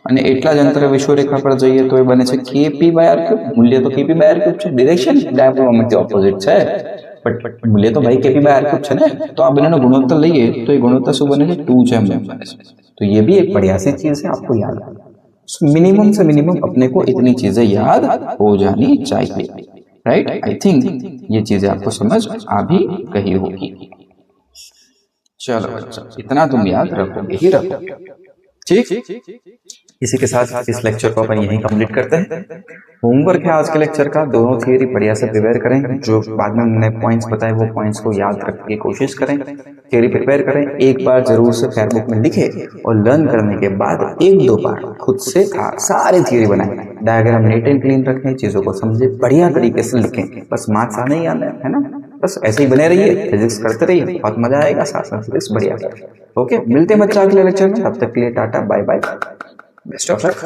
અને એટલા જ અંતરે વિષુવરેખા પર જઈએ તો એ બને છે kp/r3. મૂલ્ય તો kp/r3 છે. ડિરેક્શન ડાયપોલ મોમેન્ટથી ઓપોઝિટ છે બટ મૂલ્ય તો भाई kp/r3 છે ને. तो आप બંનેનો ગુણોત્તર લઈએ तो ये गुणोत्तर શું बने છે? 2 જેમ બને છે. तो ये भी एक बढ़िया सी चीज है, आपको याद है. मिनिमम से मिनिमम अपने को इतनी चीजें याद हो जानी चाहिए. राइट? आई थिंक ये चीजें आपको समझ आ भी गई होगी. चलो बच्चा, इतना तुम याद रखोगे ही रखोगे. ठीक. इसी के साथ इस लेक्चर को अपन यहीं कंप्लीट करते हैं. होमवर्क है आज के लेक्चर का, दोनों थियरी बढ़िया से प्रिपेयर करें. जो बाद में मैंने पॉइंट्स बताए वो पॉइंट्स को याद रखने की कोशिश करें. थियरी प्रिपेयर करें, एक बार जरूर से फेयरबुक में लिखे और लर्न करने के बाद 1-2 बार खुद से सारे थियरी बनाए, डायग्राम नीट एंड क्लीन रखें, चीजों को समझे, बढ़िया तरीके से लिखें. बस मार्क्स आने ही आना है ना. बस ऐसे ही बने रहिए, फिजिक्स करते रहिए, बहुत मजा आएगा. साथ साथ फिजिक्स बढ़िया करें. ओके, मिलते हैं बच्चा अगले लेक्चर में. तब तक के लिए tata bye bye, best of luck.